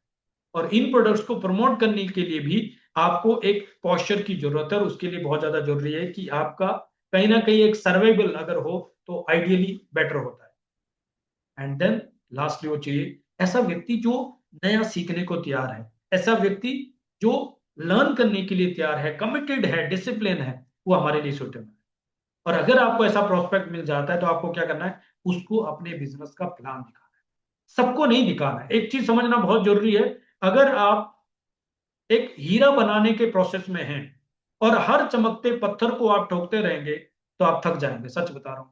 और इन प्रोडक्ट्स को प्रमोट करने के लिए भी आपको एक पोस्चर की जरूरत है, और उसके लिए बहुत ज्यादा जरूरी है कि आपका कहीं ना कहीं एक सर्वाइवल अगर हो तो आइडियली बेटर होता है। एंड देन लास्टली वो चाहिए ऐसा व्यक्ति जो नया सीखने को तैयार है, ऐसा व्यक्ति जो लर्न करने के लिए तैयार है, कमिटेड है, डिसिप्लिन है, वो हमारे लिए सुटेबल है। और अगर आपको ऐसा प्रोस्पेक्ट मिल जाता है तो आपको क्या करना है? उसको अपने बिजनेस का प्लान दिखाना है, सबको नहीं दिखाना है। एक चीज समझना बहुत जरूरी है, अगर आप एक हीरा बनाने के प्रोसेस में हैं और हर चमकते पत्थर को आप ठोकते रहेंगे तो आप थक जाएंगे, सच बता रहा हूं।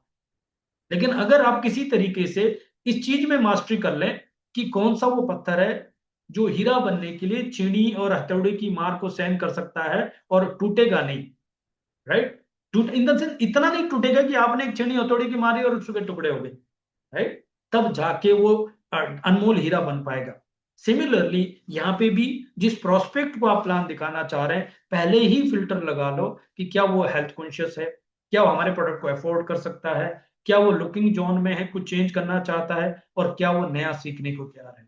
लेकिन अगर आप किसी तरीके से इस चीज में मास्टरी कर लें कि कौन सा वो पत्थर है जो हीरा बनने के लिए चीनी और हथौड़े की मार को सहन कर सकता है और टूटेगा नहीं, राइट? टूट इन द सेंस इतना नहीं टूटेगा कि आपने एक छेनी हथौड़ी की मारी और उसके टुकड़े हो गए, राइट? तब जाके वो अनमोल हीरा बन पाएगा। सिमिलरली यहाँ पे भी जिस प्रोस्पेक्ट को आप प्लान दिखाना चाह रहे हैं, पहले ही फिल्टर लगा लो कि क्या वो हेल्थ कॉन्शियस है, क्या वो हमारे प्रोडक्ट को अफोर्ड कर सकता है, क्या वो लुकिंग जोन में है, कुछ चेंज करना चाहता है, और क्या वो नया सीखने को तैयार है,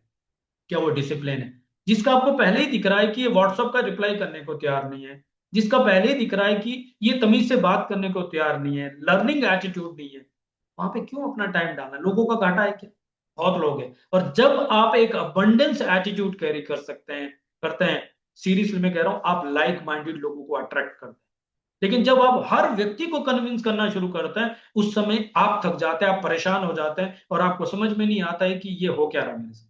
क्या वो डिसिप्लिन है। जिसका आपको पहले ही दिख रहा है कि ये व्हाट्सएप का रिप्लाई करने को तैयार नहीं है, जिसका पहले ही दिख रहा है कि ये तमीज से बात करने को तैयार नहीं है, लर्निंग एटीट्यूड नहीं है, वहां पे क्यों अपना टाइम डालना? लोगों का घाटा है क्या? बहुत लोग हैं। और जब आप एक अबंडेंस एटीट्यूड कैरी कर सकते हैं, करते हैं, सीरियसली मैं कह रहा हूं, आप लाइक माइंडेड लोगों को अट्रैक्ट करते हैं। लेकिन जब आप हर व्यक्ति को कन्विंस करना शुरू करते हैं, उस समय आप थक जाते हैं, आप परेशान हो जाते हैं, और आपको समझ में नहीं आता है कि ये हो क्या रहा है मेरे साथ।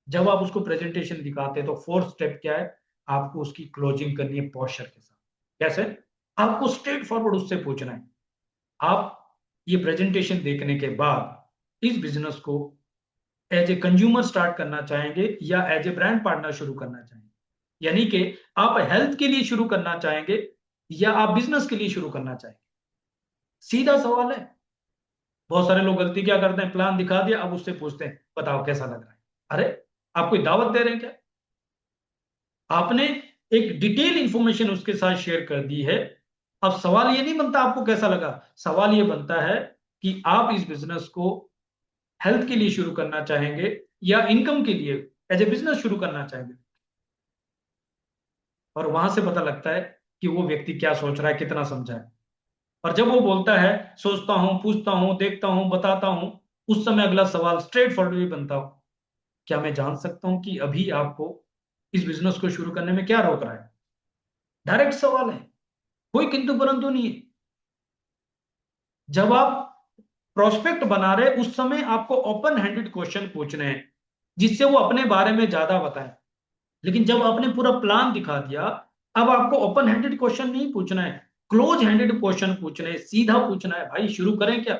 जब आप उसको प्रेजेंटेशन दिखाते हैं तो फोर्थ स्टेप क्या है? आपको उसकी क्लोजिंग करनी है पोस्चर के साथ। कैसे? आपको स्ट्रेट फॉरवर्ड उससे पूछना है, आप ये प्रेजेंटेशन देखने के बाद इस बिजनेस को एज ए कंज्यूमर स्टार्ट करना चाहेंगे या एज ए ब्रांड पार्टनर शुरू करना चाहेंगे? यानी कि आप हेल्थ के लिए शुरू करना चाहेंगे या आप बिजनेस के लिए शुरू करना चाहेंगे? सीधा सवाल है। बहुत सारे लोग गलती क्या करते हैं, प्लान दिखा दिया, अब उससे पूछते हैं बताओ कैसा लग रहा है। अरे, आप कोई दावत दे रहे हैं क्या? आपने एक डिटेल इंफॉर्मेशन उसके साथ शेयर कर दी है। अब सवाल ये नहीं बनता आपको कैसा लगा, सवाल ये बनता है कि आप इस बिजनेस को हेल्थ के लिए शुरू करना चाहेंगे या इनकम के लिए एज ए बिजनेस शुरू करना चाहेंगे। और वहां से पता लगता है कि वो व्यक्ति क्या सोच रहा है, कितना समझा है। और जब वो बोलता है सोचता हूं, पूछता हूं, देखता हूं, बताता हूं, उस समय अगला सवाल स्ट्रेट फॉरवर्ड बनता हो, क्या मैं जान सकता हूं कि अभी आपको इस बिजनेस को शुरू करने में क्या रोक रहा है? डायरेक्ट सवाल है, कोई किंतु परंतु नहीं है। जब आप प्रोस्पेक्ट बना रहे उस समय आपको ओपन हैंडेड क्वेश्चन पूछने हैं जिससे वो अपने बारे में ज्यादा बताए। लेकिन जब आपने पूरा प्लान दिखा दिया, अब आपको ओपन हैंडेड क्वेश्चन नहीं पूछना है, क्लोज हैंडेड क्वेश्चन पूछने हैं, सीधा पूछना है, भाई शुरू करें क्या?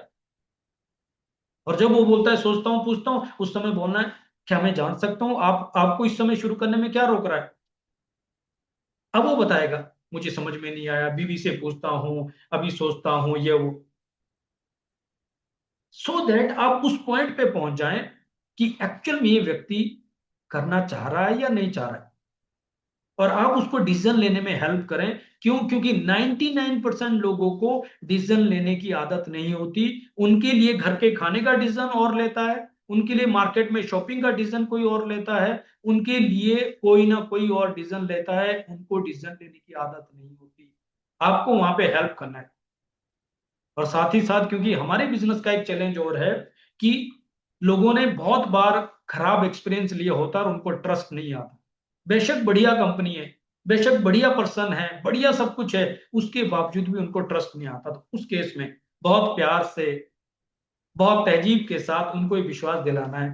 और जब वो बोलता है सोचता हूं, पूछता हूं, उस समय बोलना है क्या मैं जान सकता हूं आपको इस समय शुरू करने में क्या रोक रहा है? अब वो बताएगा मुझे समझ में नहीं आया, बीवी से पूछता हूं, अभी सोचता हूं, ये वो। सो दैट आप उस पॉइंट पे पहुंच जाएं कि एक्चुअल में ये व्यक्ति करना चाह रहा है या नहीं चाह रहा है, और आप उसको डिसीजन लेने में हेल्प करें। क्यों? क्योंकि 99% लोगों को डिसीजन लेने की आदत नहीं होती। उनके लिए घर के खाने का डिसीजन और लेता है, उनके लिए मार्केट में शॉपिंग का डिसीजन कोई और लेता है, उनके लिए कोई ना कोई और डिसीजन लेता है, उनको डिसीजन लेने की आदत नहीं होती। आपको वहां पे हेल्प करना है। और साथ ही साथ क्योंकि हमारे बिजनेस का एक चैलेंज और है कि लोगों ने बहुत बार खराब एक्सपीरियंस लिया होता है और उनको ट्रस्ट नहीं आता। बेशक बढ़िया कंपनी है, बेशक बढ़िया पर्सन है, बढ़िया सब कुछ है, उसके बावजूद भी उनको ट्रस्ट नहीं आता। तो उस केस में बहुत प्यार से, बहुत तहजीब के साथ उनको ये विश्वास दिलाना है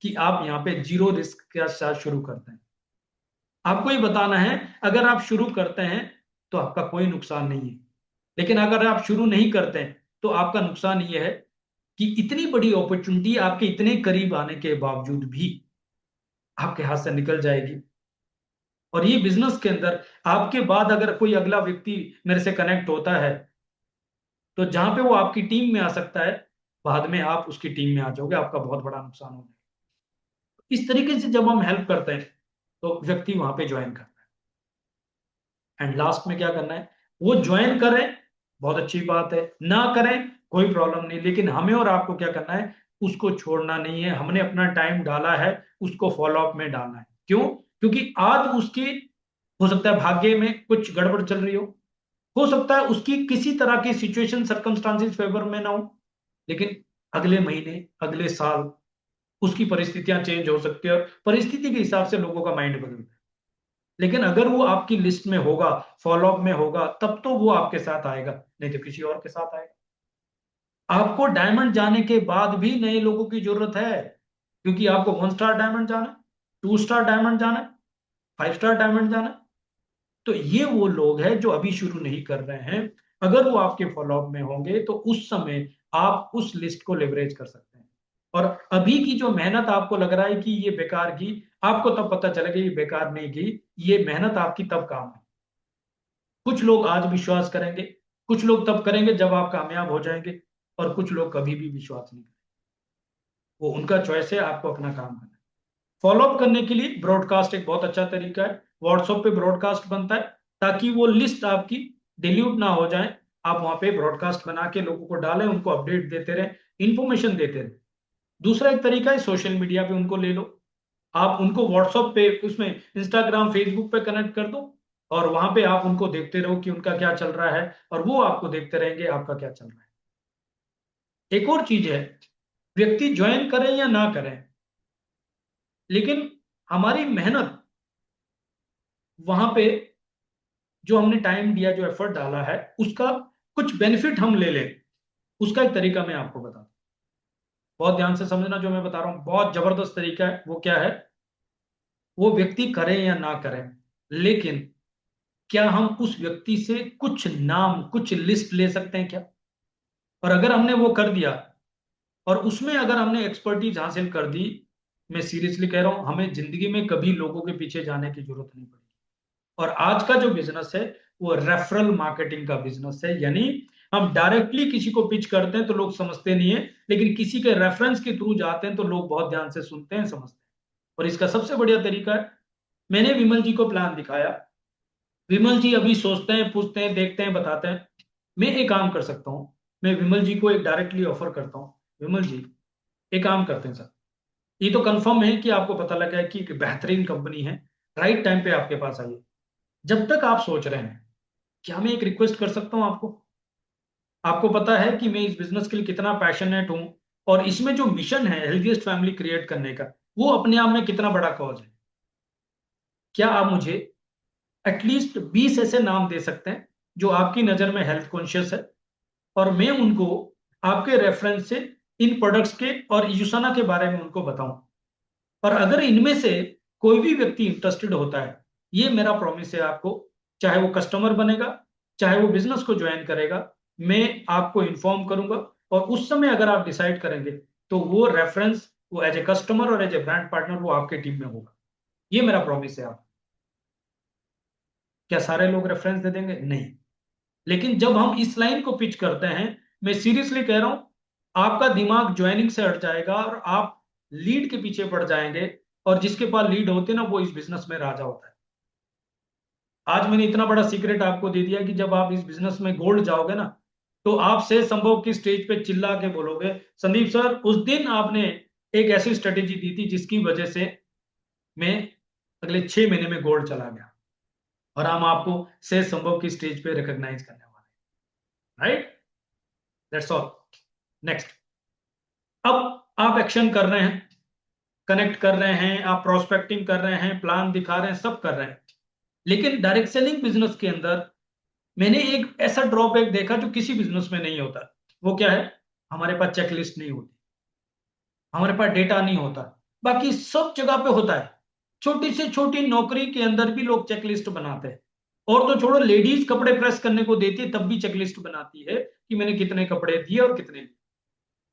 कि आप यहाँ पे जीरो रिस्क के साथ शुरू करते हैं। आपको ये बताना है अगर आप शुरू करते हैं तो आपका कोई नुकसान नहीं है, लेकिन अगर आप शुरू नहीं करते हैं तो आपका नुकसान ये है कि इतनी बड़ी अपॉर्चुनिटी आपके इतने करीब आने के बावजूद भी आपके हाथ से निकल जाएगी। और ये बिजनेस के अंदर आपके बाद अगर कोई अगला व्यक्ति मेरे से कनेक्ट होता है तो जहां पे वो आपकी टीम में आ सकता है, बाद में आप उसकी टीम में आ जाओगे, आपका बहुत बड़ा नुकसान हो जाएगा। इस तरीके से जब हम हेल्प करते हैं तो व्यक्ति वहां पे ज्वाइन करता है। एंड लास्ट में क्या करना है, वो ज्वाइन करें, बहुत अच्छी बात है, ना करें कोई प्रॉब्लम नहीं, लेकिन हमें और आपको क्या करना है, उसको छोड़ना नहीं है। हमने अपना टाइम डाला है, उसको फॉलो अप में डालना है। क्यों? क्योंकि आज उसकी हो सकता है भाग्य में कुछ गड़बड़ चल रही हो सकता है उसकी किसी तरह की सिचुएशन सर्कमस्टांसिस फेवर में ना हो, लेकिन अगले महीने, अगले साल उसकी परिस्थितियां चेंज हो सकती है और परिस्थिति के हिसाब से लोगों का माइंड बदलता है। लेकिन अगर वो आपकी लिस्ट में होगा, फॉलोअप में होगा, तब तो वो आपके साथ आएगा, नहीं तो किसी और के साथ आएगा। आपको डायमंड जाने के बाद भी नए लोगों की जरूरत है, क्योंकि आपको 1 स्टार डायमंड जाना है, 2 स्टार डायमंड जाना है, 5 स्टार डायमंड जाना है। तो ये वो लोग हैं जो अभी शुरू नहीं कर रहे हैं। अगर वो आपके फॉलोअप में होंगे तो उस समय आप उस लिस्ट को लेवरेज कर सकते हैं। और अभी की जो मेहनत आपको लग रहा है कि ये बेकार की, आपको तब पता चलेगा ये बेकार नहीं की, ये मेहनत आपकी तब काम है। कुछ लोग आज विश्वास करेंगे, कुछ लोग तब करेंगे जब आप कामयाब हो जाएंगे, और कुछ लोग कभी भी विश्वास नहीं करेंगे। वो उनका चॉइस है, आपको अपना काम करना है। फॉलोअप करने के लिए ब्रॉडकास्ट एक बहुत अच्छा तरीका है। व्हाट्सएप पे ब्रॉडकास्ट बनता है ताकि वो लिस्ट आपकी डिलीट ना हो जाए। आप वहां पे ब्रॉडकास्ट बना के लोगों को डालें, उनको अपडेट देते रहे, इंफॉर्मेशन देते रहे। दूसरा एक तरीका है सोशल मीडिया पे उनको ले लो। आप उनको व्हाट्सएप पे, उसमें इंस्टाग्राम, फेसबुक पे कनेक्ट कर दो, और वहां पे आप उनको देखते रहो कि उनका क्या चल रहा है, और वो आपको देखते रहेंगे आपका क्या चल रहा है। एक और चीज है, व्यक्ति ज्वाइन करें या ना करें, लेकिन हमारी मेहनत वहां पे, जो हमने टाइम दिया, जो एफर्ट डाला है, उसका कुछ बेनिफिट हम ले लें। उसका एक तरीका मैं आपको बताता हूं, बहुत ध्यान से समझना जो मैं बता रहा हूं, बहुत जबरदस्त तरीका है। वो क्या है? वो व्यक्ति करे या ना करे, लेकिन क्या हम उस व्यक्ति से कुछ नाम, कुछ लिस्ट ले सकते हैं क्या? और अगर हमने वो कर दिया और उसमें अगर हमने एक्सपर्टीज हासिल कर दी, मैं सीरियसली कह रहा हूं, हमें जिंदगी में कभी लोगों के पीछे जाने की जरूरत नहीं पड़ेगी। और आज का जो बिजनेस है वो रेफरल मार्केटिंग का बिजनेस है, यानी हम डायरेक्टली किसी को पिच करते हैं तो लोग समझते नहीं है, लेकिन किसी के रेफरेंस के थ्रू जाते हैं तो लोग बहुत ध्यान से सुनते हैं, समझते हैं। और इसका सबसे बढ़िया तरीका है, मैंने विमल जी को प्लान दिखाया, विमल जी अभी सोचते हैं, पूछते हैं, देखते हैं, बताते हैं। मैं एक काम कर सकता हूं, मैं विमल जी को एक डायरेक्टली ऑफर करता हूं, विमल जी एक काम करते हैं सर, ये तो कंफर्म है कि आपको पता लगा है कि एक बेहतरीन कंपनी है, राइट टाइम पे आपके पास आई है। जब तक आप सोच रहे हैं, क्या मैं एक रिक्वेस्ट कर सकता हूं आपको? आपको पता है कि मैं इस बिजनेस के लिए कितना पैशनेट हूं, और इसमें जो मिशन है हेल्थीएस्ट फैमिली क्रिएट करने का, वो अपने आप में कितना बड़ा कॉज है। क्या आप मुझे एटलीस्ट 20 ऐसे नाम दे सकते हैं जो आपकी नजर में हेल्थ कॉन्शियस है, और मैं उनको आपके रेफरेंस से इन प्रोडक्ट्स के और यूसाना के बारे में उनको बताऊं। और अगर इनमें से कोई भी व्यक्ति इंटरेस्टेड होता है, ये मेरा प्रॉमिस है आपको, चाहे वो कस्टमर बनेगा, चाहे वो बिजनेस को ज्वाइन करेगा, मैं आपको इन्फॉर्म करूंगा। और उस समय अगर आप डिसाइड करेंगे तो वो रेफरेंस, वो एज ए कस्टमर और एज ए ब्रांड पार्टनर वो आपके टीम में होगा। ये मेरा प्रॉमिस है आप। क्या सारे लोग रेफरेंस दे देंगे? नहीं। लेकिन जब हम इस लाइन को पिच करते हैं, मैं सीरियसली कह रहा हूं, आपका दिमाग ज्वाइनिंग से हट जाएगा और आप लीड के पीछे पड़ जाएंगे। और जिसके पास लीड होते हैं ना, वो इस बिजनेस में राजा होता है। आज मैंने इतना बड़ा सीक्रेट आपको दे दिया कि जब आप इस बिजनेस में गोल्ड जाओगे ना, तो आप से संभव की स्टेज पे चिल्ला के बोलोगे, संदीप सर उस दिन आपने एक ऐसी स्ट्रेटेजी दी थी जिसकी वजह से मैं अगले 6 महीने में गोल्ड चला गया। और हम आपको से संभव की स्टेज पे रिकॉग्नाइज करने वाले हैं, राइट? That's all. नेक्स्ट, अब आप एक्शन कर रहे हैं, कनेक्ट कर रहे हैं, आप प्रोस्पेक्टिंग कर रहे हैं, प्लान दिखा रहे हैं, सब कर रहे हैं। लेकिन डायरेक्ट सेलिंग बिजनेस के अंदर मैंने एक ऐसा ड्रॉबैक देखा जो किसी बिजनेस में नहीं होता। वो क्या है? हमारे पास चेकलिस्ट नहीं होती, हमारे पास डेटा नहीं होता। बाकी सब जगह पे होता है। छोटी से छोटी नौकरी के अंदर भी लोग चेकलिस्ट बनाते हैं। और तो छोड़ो, लेडीज कपड़े प्रेस करने को देती है तब भी चेकलिस्ट बनाती है कि मैंने कितने कपड़े दिए और कितने लिए।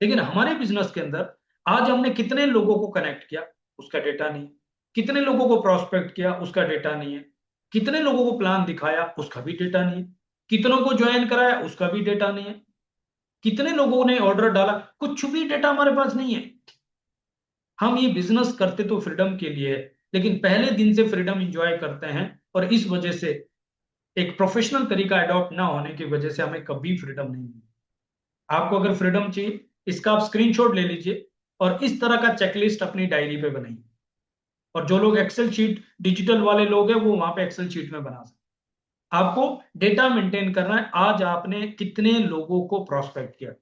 लेकिन हमारे बिजनेस के अंदर आज हमने कितने लोगों को कनेक्ट किया, उसका डेटा नहीं है। कितने लोगों को प्रोस्पेक्ट किया, उसका डेटा नहीं है। कितने लोगों को प्लान दिखाया, उसका भी डेटा नहीं है। कितनों को ज्वाइन कराया, उसका भी डेटा नहीं है। कितने लोगों ने ऑर्डर डाला, कुछ भी डेटा हमारे पास नहीं है। हम ये बिजनेस करते तो फ्रीडम के लिए है, लेकिन पहले दिन से फ्रीडम एंजॉय करते हैं, और इस वजह से एक प्रोफेशनल तरीका अडॉप्ट ना होने की वजह से हमें कभी फ्रीडम नहीं मिली। आपको अगर फ्रीडम चाहिए, इसका आप स्क्रीनशॉट ले लीजिए और इस तरह का चेकलिस्ट अपनी डायरी पे बनाइए। और जो लोग एक्सेल शीट डिजिटल वाले लोग हैं, वो वहां पे एक्सेल शीट में बना सकते हैं। आपको डेटा मेंटेन करना है, आज आपने कितने लोगों को प्रोस्पेक्ट किया,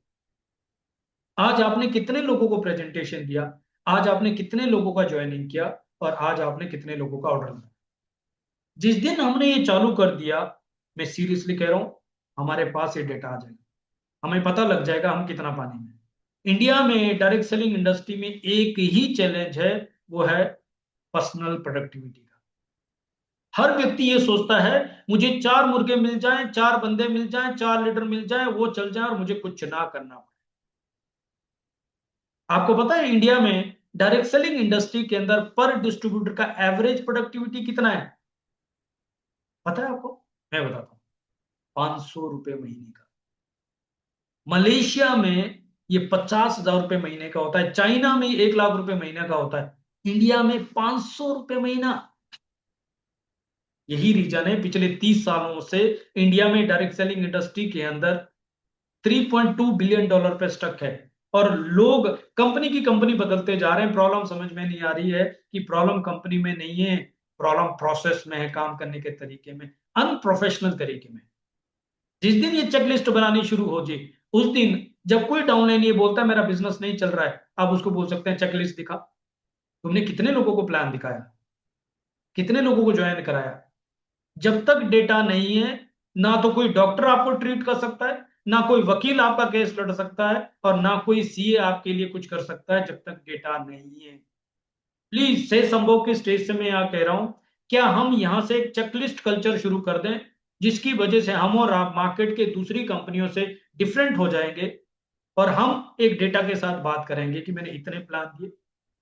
आज आपने कितने लोगों को प्रेजेंटेशन दिया, आज आपने कितने लोगों का ज्वाइनिंग किया, और आज आपने कितने लोगों का ऑर्डर दिया। जिस दिन हमने ये चालू कर दिया, मैं सीरियसली कह रहा हूं, हमारे पास ये डेटा आ जाएगा, हमें पता लग जाएगा हम कितना पानी में। इंडिया में डायरेक्ट सेलिंग इंडस्ट्री में एक ही चैलेंज है, वो है पर्सनल प्रोडक्टिविटी का। हर व्यक्ति ये सोचता है, मुझे 4 मुर्गे मिल जाएं, 4 बंदे मिल जाएं, 4 लीडर मिल जाएं, वो चल जाए और मुझे कुछ ना करना पड़े। आपको पता है इंडिया में डायरेक्ट सेलिंग इंडस्ट्री के अंदर पर डिस्ट्रीब्यूटर का एवरेज प्रोडक्टिविटी कितना है? पता है आपको? मैं बताता हूँ, 500 रुपए महीने का। मलेशिया में ये 50,000 रुपए महीने का होता है, चाइना में 1 लाख रुपए महीने का होता है, इंडिया में 500 रुपए महीना। यही रीजन है, पिछले 30 सालों से इंडिया में डायरेक्ट सेलिंग इंडस्ट्री के अंदर $3.2 बिलियन पे स्टक है। और लोग कंपनी की कंपनी बदलते जा रहे हैं। प्रॉब्लम समझ में नहीं आ रही है कि प्रॉब्लम कंपनी में नहीं है, प्रॉब्लम प्रोसेस में है, काम करने के तरीके में, अनप्रोफेशनल तरीके में। जिस दिन ये चेकलिस्ट बनानी शुरू हो जाए, उस दिन जब कोई डाउनलाइन ये बोलता है मेरा बिजनेस नहीं चल रहा है, आप उसको बोल सकते हैं चेकलिस्ट दिखा। तुमने कितने लोगों को प्लान दिखाया, कितने लोगों को ज्वाइन कराया? जब तक डेटा नहीं है, ना तो कोई डॉक्टर आपको ट्रीट कर सकता है, ना कोई वकील आपका केस लड़ सकता है, और ना कोई सीए आपके लिए कुछ कर सकता है, जब तक डेटा नहीं है। प्लीज से संभव के स्टेज से मैं यहाँ कह रहा हूं, क्या हम यहां से एक चेकलिस्ट कल्चर शुरू कर दें, जिसकी वजह से हम और आप मार्केट के दूसरी कंपनियों से डिफरेंट हो जाएंगे। और हम एक डेटा के साथ बात करेंगे कि मैंने इतने प्लान दिए,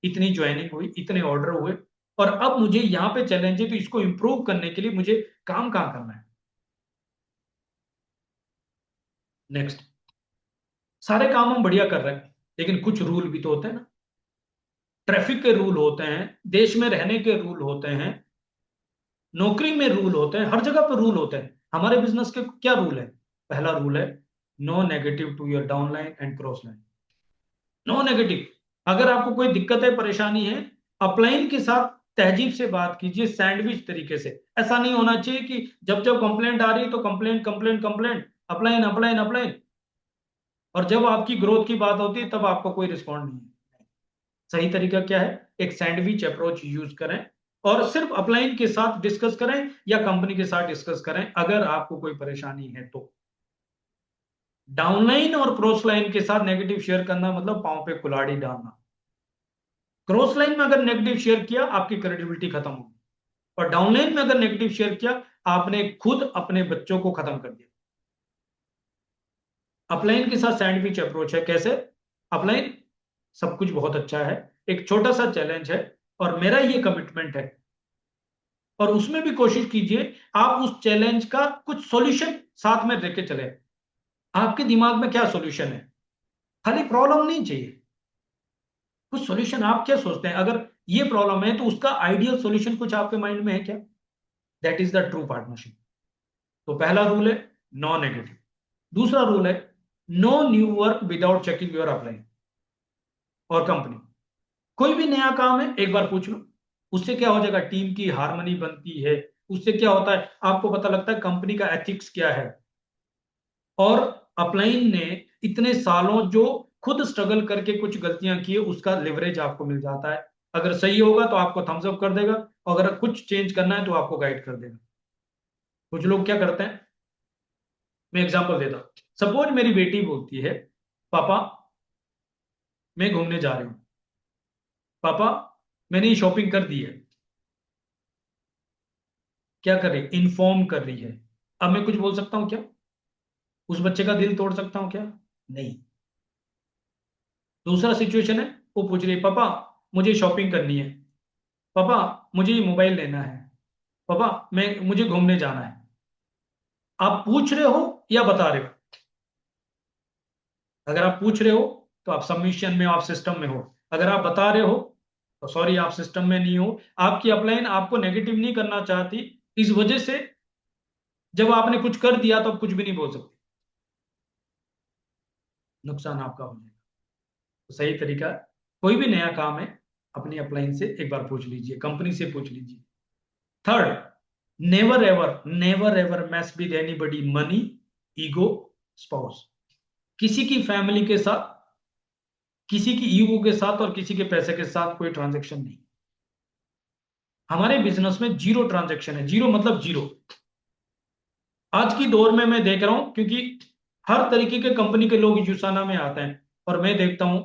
इतनी ज्वाइनिंग हुई, इतने ऑर्डर हुए, और अब मुझे यहाँ पे चैलेंज है, तो इसको इंप्रूव करने के लिए मुझे काम कहां करना है। नेक्स्ट, सारे काम हम बढ़िया कर रहे हैं, लेकिन कुछ रूल भी तो होते हैं ना। ट्रैफिक के रूल होते हैं, देश में रहने के रूल होते हैं, नौकरी में रूल होते हैं, हर जगह पर रूल होते हैं। हमारे बिजनेस के क्या रूल है? पहला रूल है, no negative to your downline and cross line. No negative. अगर आपको कोई दिक्कत है, परेशानी है, अपलाइन के साथ तहजीब से बात कीजिए, सैंडविच तरीके से। ऐसा नहीं होना चाहिए कि जब जब कंप्लेंट आ रही है तो complaint complaint complaint, upline upline upline, और जब आपकी ग्रोथ की बात होती है तब आपको कोई रिस्पॉन्ड नहीं है। सही तरीका क्या है? एक सैंडविच अप्रोच यूज करें, और सिर्फ अपलाइन के साथ डिस्कस करें या कंपनी के साथ डिस्कस करें अगर आपको कोई परेशानी है तो। डाउनलाइन और क्रॉस लाइन के साथ नेगेटिव शेयर करना मतलब पांव पे कुल्हाड़ी डालना। क्रॉस लाइन में अगर नेगेटिव शेयर किया, आपकी क्रेडिबिलिटी खत्म होगी, और डाउनलाइन में अगर नेगेटिव शेयर किया, आपने खुद अपने बच्चों को खत्म कर दिया। अपलाइन के साथ सैंडविच अप्रोच है। कैसे? अपलाइन सब कुछ बहुत अच्छा है, एक छोटा सा चैलेंज है, और मेरा ये कमिटमेंट है, और उसमें भी कोशिश कीजिए आप उस चैलेंज का कुछ सॉल्यूशन साथ में लेके चले। आपके दिमाग में क्या सॉल्यूशन है? खाली प्रॉब्लम नहीं चाहिए, कुछ सॉल्यूशन। आप क्या सोचते हैं? अगर ये प्रॉब्लम है तो उसका आइडियल सॉल्यूशन कुछ आपके माइंड में है क्या? That is the true partnership. तो पहला रूल है, नो नेगेटिव। दूसरा रूल है, no new work without checking your upline और कंपनी। कोई भी नया काम है, एक बार पूछ लो। उससे क्या हो जाएगा? टीम की हार्मनी बनती है। उससे क्या होता है? आपको पता लगता है कंपनी का एथिक्स क्या है। और अपलाइन ने इतने सालों जो खुद स्ट्रगल करके कुछ गलतियां की है, उसका लिवरेज आपको मिल जाता है। अगर सही होगा तो आपको थम्स अप कर देगा, अगर कुछ चेंज करना है तो आपको गाइड कर देगा। कुछ लोग क्या करते हैं, मैं एग्जांपल देता हूं। सपोज मेरी बेटी बोलती है, पापा मैं घूमने जा रही हूँ, पापा मैंने ये शॉपिंग कर दी है। क्या कर रही? इन्फॉर्म कर रही है। अब मैं कुछ बोल सकता हूँ क्या? उस बच्चे का दिल तोड़ सकता हूँ क्या? नहीं। दूसरा सिचुएशन है, वो पूछ रही है, पापा मुझे शॉपिंग करनी है, पापा मुझे ये मोबाइल लेना है, पापा मैं मुझे घूमने जाना है। आप पूछ रहे हो या बता रहे हो? अगर आप पूछ रहे हो तो आप सबमिशन में हो, आप सिस्टम में हो। अगर आप बता रहे हो तो सॉरी, आप सिस्टम में नहीं हो। आपकी अपलाइन आपको नेगेटिव नहीं करना चाहती, इस वजह से जब आपने कुछ कर दिया तो आप कुछ भी नहीं बोल सकते, नुकसान आपका हो जाएगा। तो सही तरीका, कोई भी नया काम है अपनी अपलाइन से एक बार पूछ लीजिए, कंपनी से पूछ लीजिए। Third, never ever mess with anybody money, ego, spouse. किसी की फैमिली के साथ, किसी की ईगो के साथ और किसी के पैसे के साथ कोई ट्रांजेक्शन नहीं। हमारे बिजनेस में जीरो ट्रांजेक्शन है। जीरो मतलब जीरो। आज की दौर में मैं देख रहा हूं, क्योंकि हर तरीके के कंपनी के लोग यूसाना में आते हैं, और मैं देखता हूं,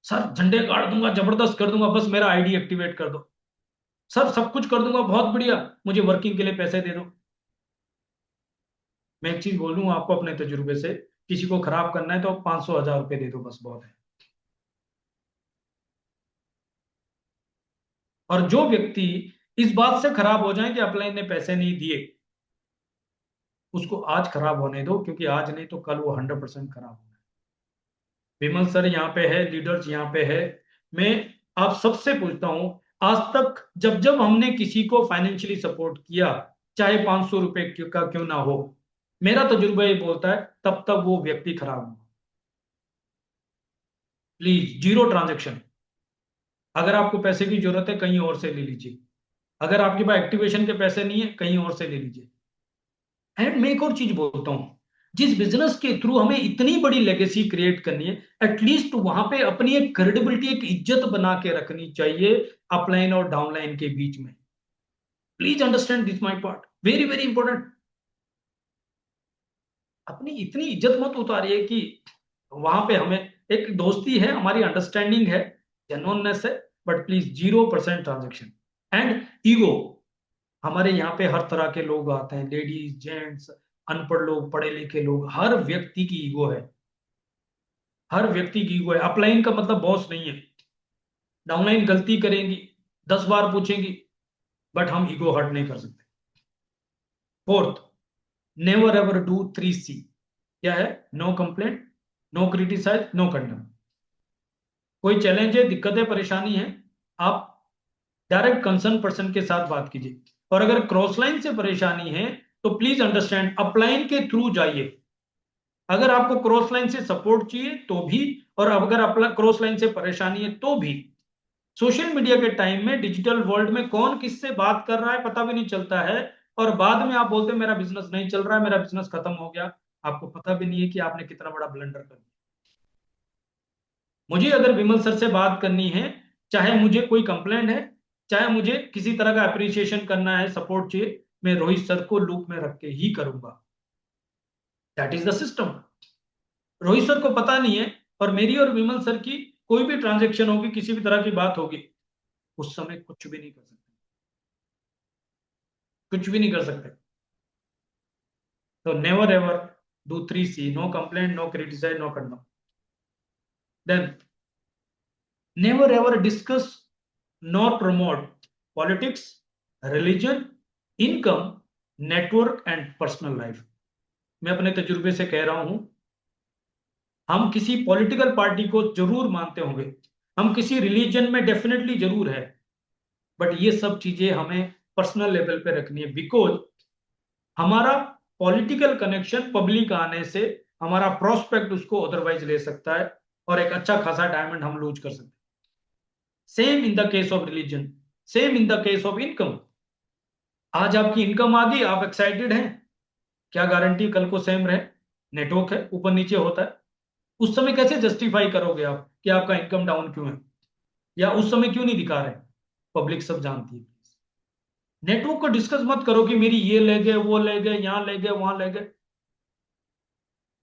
सर झंडे गाड़ दूंगा, जबरदस्त कर दूंगा, बस मेरा आईडी एक्टिवेट कर दो। सर सब कुछ कर दूंगा, बहुत बढ़िया, मुझे वर्किंग के लिए पैसे दे दो। मैं एक चीज बोल दूं आपको अपने तजुर्बे से, किसी को खराब करना है तो 500 1000 रुपए दे दो, बस बहुत है। और जो व्यक्ति इस बात से खराब हो जाए कि अपलाइन ने पैसे नहीं दिए, उसको आज खराब होने दो, क्योंकि आज नहीं तो कल वो 100% खराब होगा। विमल सर यहाँ पे है, लीडर्स यहाँ पे है। मैं आप सबसे पूछता हूं, आज तक जब जब हमने किसी को फाइनेंशियली सपोर्ट किया, चाहे 500 रुपए का क्यों ना हो, मेरा तजुर्बा ये बोलता है तब तक वो व्यक्ति खराब हो। Please zero transaction. अगर आपको पैसे की जरूरत है कहीं और से ले लीजिए, अगर आपके पास एक्टिवेशन के पैसे नहीं है कहीं और से ले लीजिए। एंड मैं एक और चीज बोलता हूं, जिस बिजनेस के थ्रू हमें इतनी बड़ी लेगेसी क्रिएट करनी है, एटलीस्ट वहां पे अपनी एक क्रेडिबिलिटी, एक इज्जत बना के रखनी चाहिए अपलाइन और डाउनलाइन के बीच में। Please understand this my part, very very important. अपनी इतनी इज्जत मत उतारिए कि वहां पे हमें, एक दोस्ती है हमारी, अंडरस्टैंडिंग है, जेन्युइननेस है, but please 0% transaction. And ego, हमारे यहाँ पे हर तरह के लोग आते हैं, लेडीज जेंट्स, अनपढ़ लोग, पढ़े लिखे लोग, हर व्यक्ति की ईगो है। हर व्यक्ति की ईगो है। अपलाइन का मतलब बॉस नहीं है। डाउनलाइन गलती करेंगी, 10 बार पूछेंगी, बट हम ईगो हर्ट नहीं कर सकते। Fourth, never ever do 3C। क्या है? No complaint, no criticise, no condemn. कोई चैलेंज है, दिक्कत है, परेशानी है, आप डायरेक्ट कंसर्न पर्सन के साथ बात कीजिए। और अगर क्रॉस लाइन से परेशानी है तो प्लीज अंडरस्टैंड, अपलाइन के थ्रू जाइए। अगर आपको क्रॉस लाइन से सपोर्ट चाहिए तो भी, और अगर क्रॉस लाइन से परेशानी है तो भी। सोशल मीडिया के टाइम में, डिजिटल वर्ल्ड में कौन किससे बात कर रहा है पता भी नहीं चलता है, और बाद में आप बोलते हैं मेरा बिजनेस नहीं चल रहा है, मेरा बिजनेस खत्म हो गया। आपको पता भी नहीं है कि आपने कितना बड़ा ब्लंडर कर दिया। मुझे अगर विमल सर से बात करनी है, चाहे मुझे कोई कंप्लेंट है, चाहे मुझे किसी तरह का अप्रिसिएशन करना है, सपोर्ट चाहिए, मैं रोहित सर को लूप में रख के ही करूंगा। That is the system. Rohit sir को पता नहीं है, और मेरी और विमल सर की कोई भी ट्रांजेक्शन होगी, किसी भी तरह की बात होगी, उस समय कुछ भी नहीं कर सकते, कुछ भी नहीं कर सकते। तो never ever do 3C, no complaint, no criticise, no condemn. Then never ever discuss not promote politics, religion, income, network and personal life. मैं अपने तजुर्बे से कह रहा हूं, हम किसी पॉलिटिकल पार्टी को जरूर मानते होंगे, हम किसी रिलीजन में डेफिनेटली जरूर है, बट ये सब चीजें हमें पर्सनल लेवल पे रखनी है, बिकॉज हमारा पॉलिटिकल कनेक्शन पब्लिक आने से हमारा प्रोस्पेक्ट उसको अदरवाइज ले सकता है, और एक अच्छा खासा डायमंड हम लूज कर सकते हैं। Same in the case of religion, same in the case of income. आज आपकी इनकम आ गई, आप एक्साइटेड हैं, क्या गारंटी कल को सेम रहे? नेटवर्क है, ऊपर नीचे होता है। उस समय कैसे जस्टिफाई करोगे आप कि आपका इनकम डाउन क्यों है, या उस समय क्यों नहीं दिखा रहे? पब्लिक सब जानती है। नेटवर्क को डिस्कस मत करो कि मेरी ये ले गए, वो ले गए, यहां ले गए, वहां ले गए।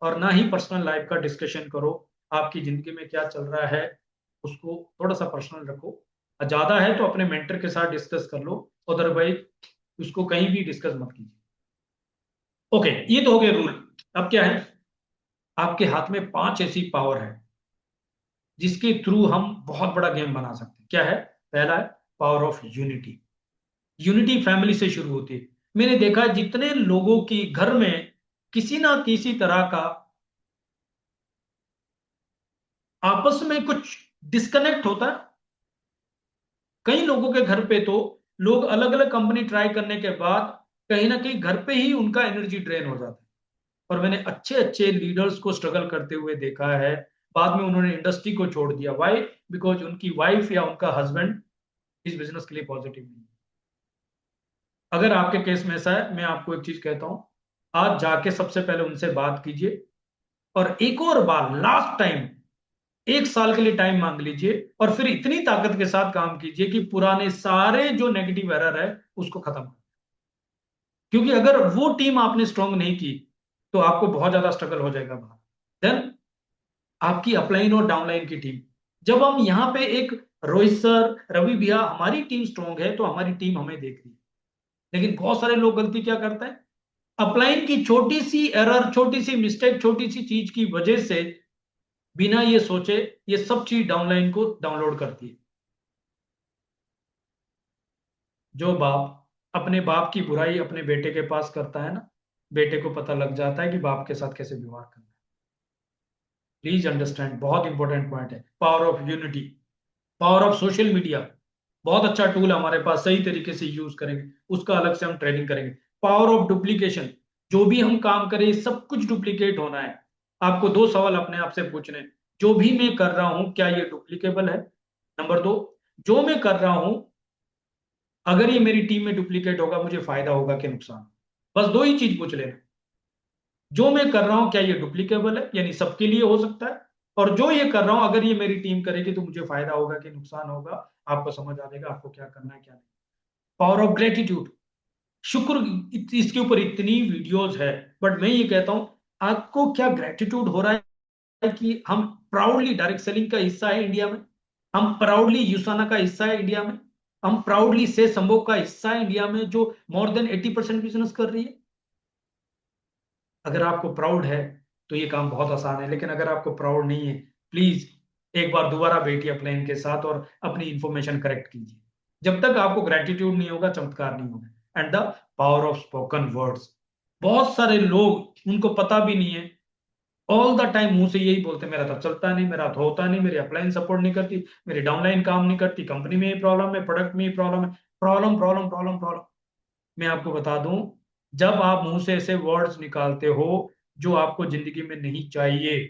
और ना ही पर्सनल लाइफ का डिस्कशन करो, आपकी जिंदगी में क्या चल रहा है उसको थोड़ा सा पर्सनल रखो। ज्यादा है तो अपने मेंटर के साथ डिस्कस कर लो, अदरवाइज उसको कहीं भी डिस्कस मत कीजिए। ओके, ये तो हो गए रूल। अब क्या है? आपके हाथ में 5 ऐसी पावर है जिसके थ्रू हम बहुत बड़ा गेम बना सकते हैं। क्या है? पहला है power of unity. Unity family से शुरू होती है। मैंने देखा जितने लोगों की घर में किसी ना किसी तरह का आपस में कुछ डिस्कनेक्ट होता है। कई लोगों के घर पे तो लोग अलग अलग कंपनी ट्राई करने के बाद कहीं ना कहीं घर पे ही उनका एनर्जी ड्रेन हो जाता है। और मैंने अच्छे अच्छे लीडर्स को स्ट्रगल करते हुए देखा है, बाद में उन्होंने इंडस्ट्री को छोड़ दिया। वाई? बिकॉज उनकी वाइफ या उनका हस्बैंड इस बिजनेस के लिए पॉजिटिव नहीं है। अगर आपके केस में ऐसा है, मैं आपको एक चीज कहता हूं, आज जाके सबसे पहले उनसे बात कीजिए, और एक और बार लास्ट टाइम 1 साल के लिए टाइम मांग लीजिए, और फिर इतनी ताकत के साथ काम कीजिए कि पुराने सारे जो नेगेटिव एरर है उसको खत्म कर। क्योंकि अगर वो टीम आपने स्ट्रांग नहीं की तो आपको बहुत ज्यादा स्ट्रगल हो जाएगा बाहर। देन आपकी अपलाइन और डाउनलाइन की टीम, जब हम यहाँ पे एक रोहित सर, रवि भैया, हमारी टीम स्ट्रांग है तो हमारी टीम हमें देख रही है। लेकिन बहुत सारे लोग गलती क्या करते हैं, अपलाइन की छोटी सी एरर, छोटी सी मिस्टेक, छोटी सी चीज की वजह से बिना ये सोचे ये सब चीज डाउनलाइन को डाउनलोड करती है। जो बाप अपने बाप की बुराई अपने बेटे के पास करता है ना, बेटे को पता लग जाता है कि बाप के साथ कैसे व्यवहार करना है। प्लीज अंडरस्टैंड, बहुत इंपॉर्टेंट पॉइंट है power of unity. Power of social media, बहुत अच्छा टूल है हमारे पास, सही तरीके से यूज करेंगे उसका अलग से हम ट्रेनिंग करेंगे। पावर ऑफ डुप्लीकेशन, जो भी हम काम करें सब कुछ डुप्लीकेट होना है। आपको 2 सवाल अपने आप से पूछने हैं। जो भी मैं कर रहा हूं क्या ये डुप्लीकेबल है? नंबर 2, जो मैं कर रहा हूं अगर ये मेरी टीम में डुप्लीकेट होगा मुझे फायदा होगा कि नुकसान? बस 2 ही चीज पूछ लेना। जो मैं कर रहा हूं क्या ये डुप्लीकेबल है, यानी सबके लिए हो सकता है, और जो ये कर रहा हूं अगर ये मेरी टीम करेगी तो मुझे फायदा होगा कि नुकसान होगा? आपको समझ आ जाएगा आपको क्या करना है क्या नहीं। पावर ऑफ ग्रेटिट्यूड, शुक्र। इसके ऊपर इतनी वीडियोस है, बट मैं ये कहता हूं, आपको क्या ग्रेटिट्यूड हो रहा है कि हम प्राउडली डायरेक्ट सेलिंग का हिस्सा है इंडिया में, हम प्राउडली यूसाना का हिस्सा है इंडिया में, हम प्राउडली से संभोग का हिस्सा है इंडिया में, जो मोर देन 80% बिजनेस कर रही है। अगर आपको प्राउड है तो ये काम बहुत आसान है, लेकिन अगर आपको प्राउड नहीं है, प्लीज एक बार दोबारा बैठिए अपने के साथ और अपनी इंफॉर्मेशन करेक्ट कीजिए। जब तक आपको ग्रेटिट्यूड नहीं होगा चमत्कार नहीं होगा। And the power of spoken words, बहुत सारे लोग उनको पता भी नहीं है, ऑल द टाइम मुंह से यही बोलते हैं, मेरा तो चलता नहीं, मेरा तो होता नहीं, मेरी अपलाइन सपोर्ट नहीं करती, मेरी डाउनलाइन काम नहीं करती, कंपनी में ये प्रॉब्लम है, प्रोडक्ट में ये प्रॉब्लम है। Problem problem problem problem. मैं आपको बता दूं, जब आप मुंह से ऐसे वर्ड्स निकालते हो जो आपको जिंदगी में नहीं चाहिए,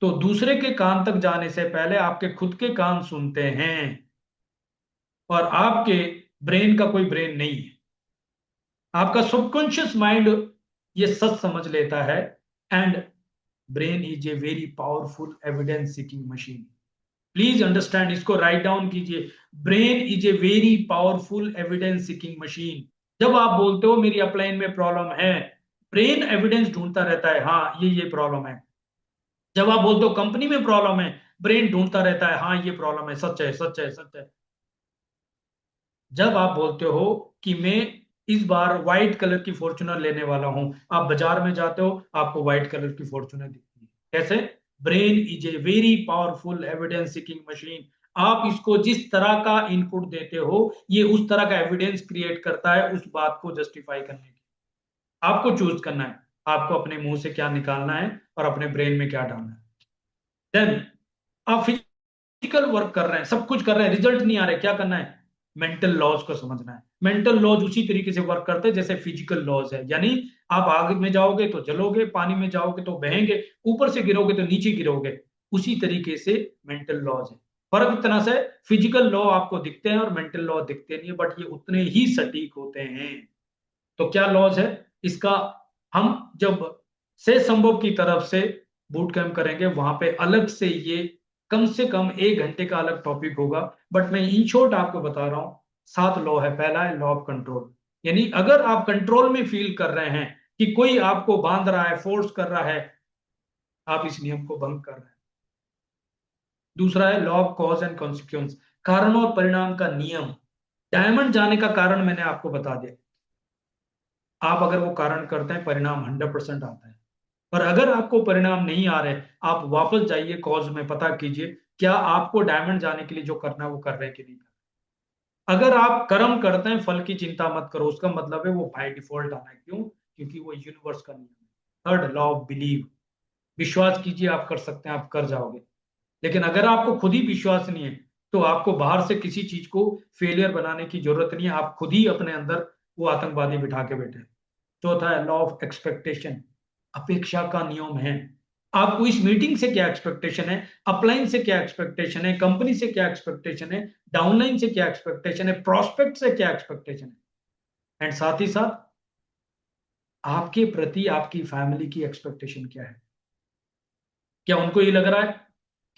तो दूसरे के कान तक जाने से पहले आपके खुद के कान सुनते हैं, और आपके ब्रेन का कोई ब्रेन नहीं है। आपका सबकॉन्शियस माइंड ये सच समझ लेता है। And brain is a very powerful evidence seeking machine. Please understand, इसको राइट डाउन कीजिए। Brain is a very powerful evidence seeking machine. जब आप बोलते हो मेरी अपलाइन में प्रॉब्लम है, ब्रेन एविडेंस ढूंढता रहता है, हाँ ये प्रॉब्लम है। जब आप बोलते हो कंपनी में प्रॉब्लम है, ब्रेन ढूंढता रहता है, हाँ ये प्रॉब्लम है, सच है सच है सच है। जब आप बोलते हो कि मैं इस बार व्हाइट कलर की फॉर्च्यूनर लेने वाला हूं, आप बाजार में जाते हो, आपको व्हाइट कलर की फॉर्च्यूनर दिखती है। कैसे? Brain is a very powerful evidence seeking machine. आप इसको जिस तरह का इनपुट देते हो, ये उस तरह का एविडेंस क्रिएट करता है उस बात को जस्टिफाई करने की। आपको चूज करना है, आपको अपने मुंह से क्या निकालना है और अपने ब्रेन में क्या डालना है। देन आप फिजिकल वर्क कर रहे हैं, सब कुछ कर रहे हैं, रिजल्ट नहीं आ रहे, क्या करना है? मेंटल लॉज को समझना है। मेंटल लॉज उसी तरीके से वर्क करते हैं जैसे फिजिकल लॉज है। यानी आप आग में जाओगे तो जलोगे, पानी में जाओगे तो बहेंगे, ऊपर से गिरोगे तो नीचे गिरोगे। उसी तरीके से मेंटल लॉज है। फर्क इतना सा है, फिजिकल लॉ आपको दिखते हैं और मेंटल लॉ दिखते नहीं है, बट ये उतने ही सटीक होते हैं। तो क्या लॉज है इसका? हम जब से संभव की तरफ से बूट कैंप करेंगे, वहां पे अलग से ये कम से कम 1 घंटे का अलग टॉपिक होगा। बट मैं इन शॉर्ट आपको बता रहा हूं, 7 लॉ है। पहला है लॉ ऑफ कंट्रोल, यानी अगर आप कंट्रोल में फील कर रहे हैं कि कोई आपको बांध रहा है, फोर्स कर रहा है, आप इस नियम को भंग कर रहे हैं। दूसरा है law of cause and consequence, कारण और परिणाम का नियम। डायमंड जाने का कारण मैंने आपको बता दिया, आप अगर वो कारण करते हैं, परिणाम 100% आता है। और अगर आपको परिणाम नहीं आ रहे, आप वापस जाइए कॉज में, पता कीजिए क्या आपको डायमंड जाने के लिए जो करना है वो कर रहे हैं कि नहीं कर रहे। अगर आप कर्म करते हैं, फल की चिंता मत करो, उसका मतलब है वो बाय डिफॉल्ट आना है। क्यों? क्योंकि वो यूनिवर्स का नियम है। थर्ड लॉ ऑफ बिलीव, विश्वास कीजिए आप कर सकते हैं, आप कर जाओगे। लेकिन अगर आपको खुद ही विश्वास नहीं है, तो आपको बाहर से किसी चीज को फेलियर बनाने की जरूरत नहीं है, आप खुद ही अपने अंदर वो आतंकवादी बिठा के बैठे। चौथा है लॉ ऑफ एक्सपेक्टेशन, अपेक्षा का नियम है। आपको इस मीटिंग से क्या एक्सपेक्टेशन है, अपलाइन से क्या एक्सपेक्टेशन है, कंपनी से क्या एक्सपेक्टेशन है, डाउनलाइन से क्या एक्सपेक्टेशन है, प्रोस्पेक्ट से क्या एक्सपेक्टेशन है, एंड साथ ही साथ आपके प्रति आपकी फैमिली की एक्सपेक्टेशन क्या है। क्या उनको ये लग रहा है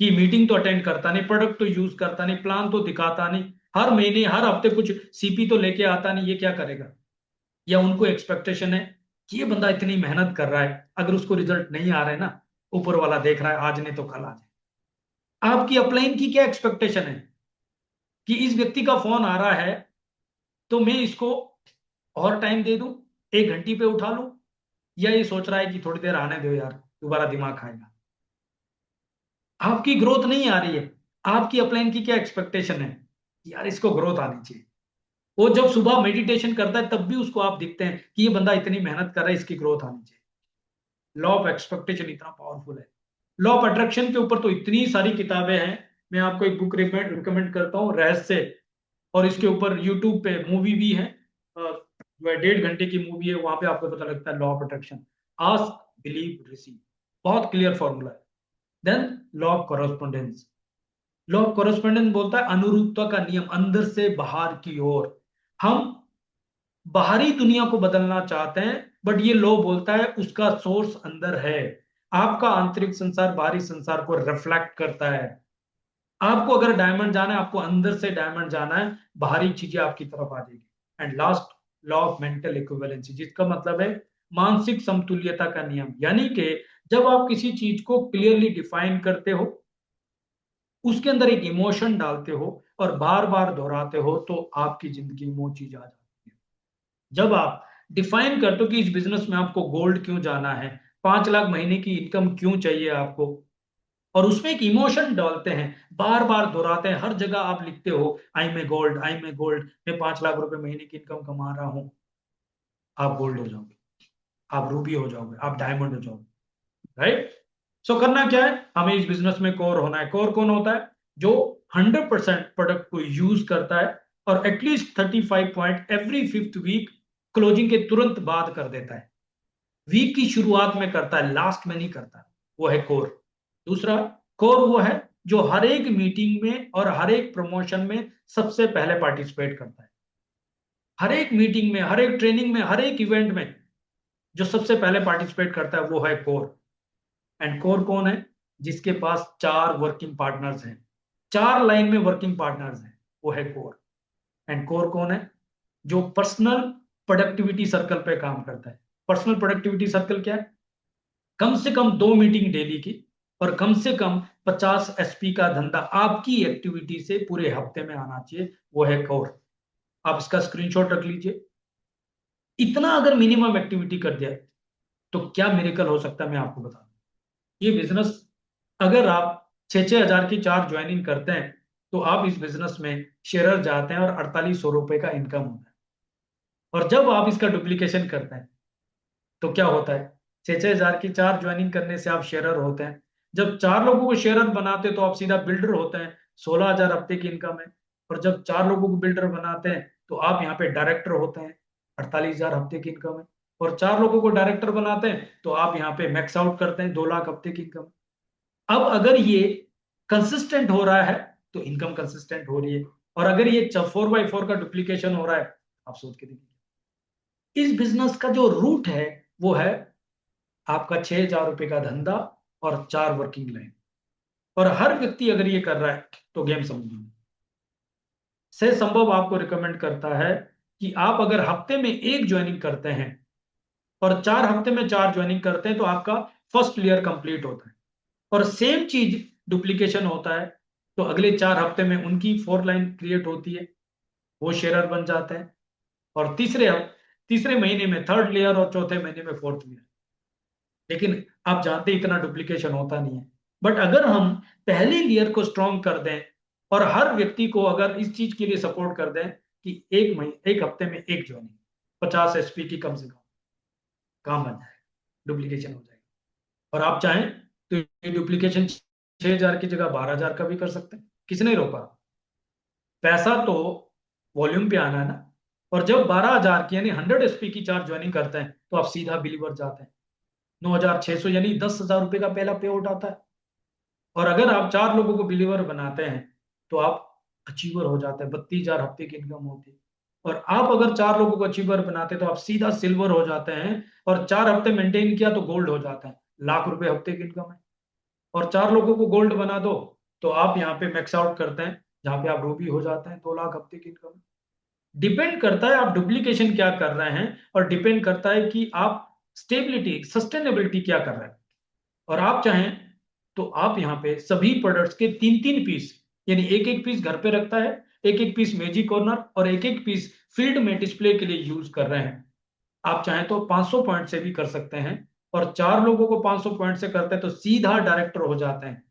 कि मीटिंग तो अटेंड करता नहीं, प्रोडक्ट तो यूज करता नहीं, प्लान तो दिखाता नहीं, हर महीने हर हफ्ते कुछ सीपी तो लेके आता नहीं, ये क्या करेगा? या उनको एक्सपेक्टेशन है कि ये बंदा इतनी मेहनत कर रहा है, अगर उसको रिजल्ट नहीं आ रहे हैं ना, ऊपर वाला देख रहा है, आज नहीं तो कल आ जाए। आपकी अपलाइन की क्या एक्सपेक्टेशन है कि इस व्यक्ति का फोन आ रहा है तो मैं इसको और टाइम दे दूं, 1 घंटे पे उठा लूं, या ये सोच रहा है कि थोड़ी देर आने दो यार, दोबारा दिमाग खाएगा। आपकी ग्रोथ नहीं आ रही है, आपकी अपलाइन की क्या एक्सपेक्टेशन है? यार इसको ग्रोथ आनी चाहिए। वो जब सुबह मेडिटेशन करता है तब भी उसको आप दिखते हैं कि ये बंदा इतनी मेहनत कर रहा है, इसकी ग्रोथ आनी चाहिए। लॉ ऑफ एक्सपेक्टेशन इतना पावरफुल है। लॉ ऑफ अट्रैक्शन के ऊपर तो इतनी सारी किताबें हैं। मैं आपको एक बुक रिकमेंड करता हूँ, रहस्य। और इसके ऊपर यूट्यूब पे मूवी भी है, जो है 1.5 घंटे की मूवी है, वहां पे आपको पता लगता है law of attraction. Ask believe receive, बहुत क्लियर फॉर्मूला है। Then law of correspondence, law of correspondence बोलता है अनुरूपता का नियम, अंदर से बाहर की ओर। हम बाहरी दुनिया को बदलना चाहते हैं, बट ये लॉ बोलता है उसका सोर्स अंदर है। आपका आंतरिक संसार बाहरी संसार को रिफ्लेक्ट करता है। आपको अगर डायमंड जाना है, आपको अंदर से डायमंड जाना है, बाहरी चीजें आपकी तरफ आ जाएगी। And last law of mental equivalency, जिसका मतलब है मानसिक समतुल्यता का नियम। यानी कि जब आप किसी चीज को क्लियरली डिफाइन करते हो, उसके अंदर एक इमोशन डालते हो और बार बार दोहराते हो, तो आपकी जिंदगी में वो चीज आ जाती है। जब आप डिफाइन करते हो कि इस बिजनेस में आपको गोल्ड क्यों जाना है, 5 लाख महीने की इनकम क्यों चाहिए आपको, और उसमें एक इमोशन डालते हैं, बार बार दोहराते हैं, हर जगह आप लिखते हो आई में गोल्ड, आई में गोल्ड, मैं 5 लाख रुपए महीने की इनकम कमा रहा हूं, आप गोल्ड हो जाओगे। आप रूबी हो जाओगे, आप डायमंड हो जाओगे, राइट। सो करना क्या है, हमें इस बिजनेस में कोर होना है। कोर कौन होता है? जो 100% प्रोडक्ट को यूज करता है और at least 35 point every 5th week closing के तुरंत बाद कर देता है। वीक की शुरुआत में करता है, लास्ट में नहीं करता। वो है कोर। दूसरा, कोर वो है जो हर एक मीटिंग में और हर एक प्रमोशन में सबसे पहले पार्टिसिपेट करता है। हर एक मीटिंग में, हर एक ट्रेनिंग में, हर एक इवेंट में जो सबसे पहले पार्टिसिपेट करता है वो है कोर। एंड कोर कौन है? जिसके पास 4 वर्किंग पार्टनर्स हैं, 4 लाइन में वर्किंग पार्टनर्स हैं, वो है कोर। एंड कोर कौन है? जो पर्सनल प्रोडक्टिविटी सर्कल पे काम करता है। पर्सनल प्रोडक्टिविटी सर्कल क्या है? कम से कम 2 मीटिंग डेली की और कम से कम 50 एसपी का धंधा आपकी एक्टिविटी से पूरे हफ्ते में आना चाहिए, वो है कोर। आप इसका स्क्रीनशॉट रख लीजिए। इतना अगर मिनिमम एक्टिविटी कर दिया तो क्या मिरेकल हो सकता है, मैं आपको बता दूं। ये बिजनेस, अगर आप 6-6 हजार की 4 ज्वाइनिंग करते हैं तो आप इस बिजनेस में शेयरर जाते हैं और 4800 रुपए का इनकम होता है। और जब आप इसका डुप्लीकेशन करते हैं तो क्या होता है? 6-6 हजार की 4 ज्वाइनिंग करने से आप शेयरर होते हैं। जब 4 लोगों को शेयरर बनाते हैं तो आप सीधा बिल्डर होते हैं, 16 हजार हफ्ते की इनकम है। और जब 4 लोगों को बिल्डर बनाते हैं तो आप यहाँ पे डायरेक्टर होते हैं, 48 हजार हफ्ते की इनकम है। और 4 लोगों को डायरेक्टर बनाते हैं तो आप यहाँ पे मैक्स आउट करते हैं, 2 लाख हफ्ते की इनकम। अब अगर ये कंसिस्टेंट हो रहा है तो इनकम कंसिस्टेंट हो रही है। और अगर ये 4x4 का डुप्लीकेशन हो रहा है, आप सोच के देखिए। इस बिजनेस का जो रूट है वो है आपका 6 हजार रुपए का धंधा और 4 वर्किंग लाइन। और हर व्यक्ति अगर ये कर रहा है तो गेम समझिए। से संभव आपको रिकमेंड करता है कि आप अगर हफ्ते में एक ज्वाइनिंग करते हैं और 4 हफ्ते में 4 ज्वाइनिंग करते हैं तो आपका फर्स्ट ईयर कंप्लीट होता है। और सेम चीज डुप्लीकेशन होता है तो अगले 4 हफ्ते में उनकी 4 लाइन क्रिएट होती है, वो शेयरर बन जाते हैं। और तीसरे महीने में थर्ड लेयर और चौथे महीने में फोर्थ लेयर। लेकिन आप जानते हैं इतना डुप्लीकेशन होता नहीं है। बट अगर हम पहले लेयर को स्ट्रॉन्ग कर दें और हर व्यक्ति को अगर इस चीज के लिए सपोर्ट कर दें कि एक हफ्ते में एक ज्वाइनिंग, 50 एसपी की कम से कम, काम बन जाएगा, डुप्लीकेशन हो जाएगा। और आप चाहें तो ये डुप्लीकेशन 6 हजार की जगह 12 हजार का भी कर सकते हैं, किसने रोका? पैसा तो वॉल्यूम पे आना है ना। और जब 12 हजार की यानी 100 एसपी की 4 ज्वाइनिंग करते हैं तो आप सीधा बिलीवर जाते हैं, 9,600 यानी 10 हजार रुपए का पहला पे आउट आता है। और अगर आप 4 लोगों को बिलीवर बनाते हैं तो आप अचीवर हो जाते हैं, 32 हजार हफ्ते की इनकम होती है। और आप अगर 4 लोगों को अचीवर बनाते हैं तो आप सीधा सिल्वर हो जाते हैं। और 4 हफ्ते मेंटेन किया तो गोल्ड हो जाता है, लाख रुपए हफ्ते की इनकम है। और 4 लोगों को गोल्ड बना दो तो आप यहाँ पे मैक्स आउट करते हैं, जहां पे आप रूबी हो जाते हैं, 2 लाख हफ्ते की इनकम। डिपेंड करता है आप डुप्लीकेशन क्या कर रहे हैं और डिपेंड करता है कि आप स्टेबिलिटी सस्टेनेबिलिटी क्या कर रहे हैं। और आप चाहें तो आप यहाँ पे सभी प्रोडक्ट्स के 3-3 पीस, यानी एक एक पीस घर पे रखता है, एक एक पीस मैजिक कॉर्नर और एक एक पीस फील्ड में डिस्प्ले के लिए यूज कर रहे हैं। आप चाहें तो 500 पॉइंट से भी कर सकते हैं। और 4 लोगों को 500 पॉइंट से करते हैं तो सीधा डायरेक्टर हो जाते हैं।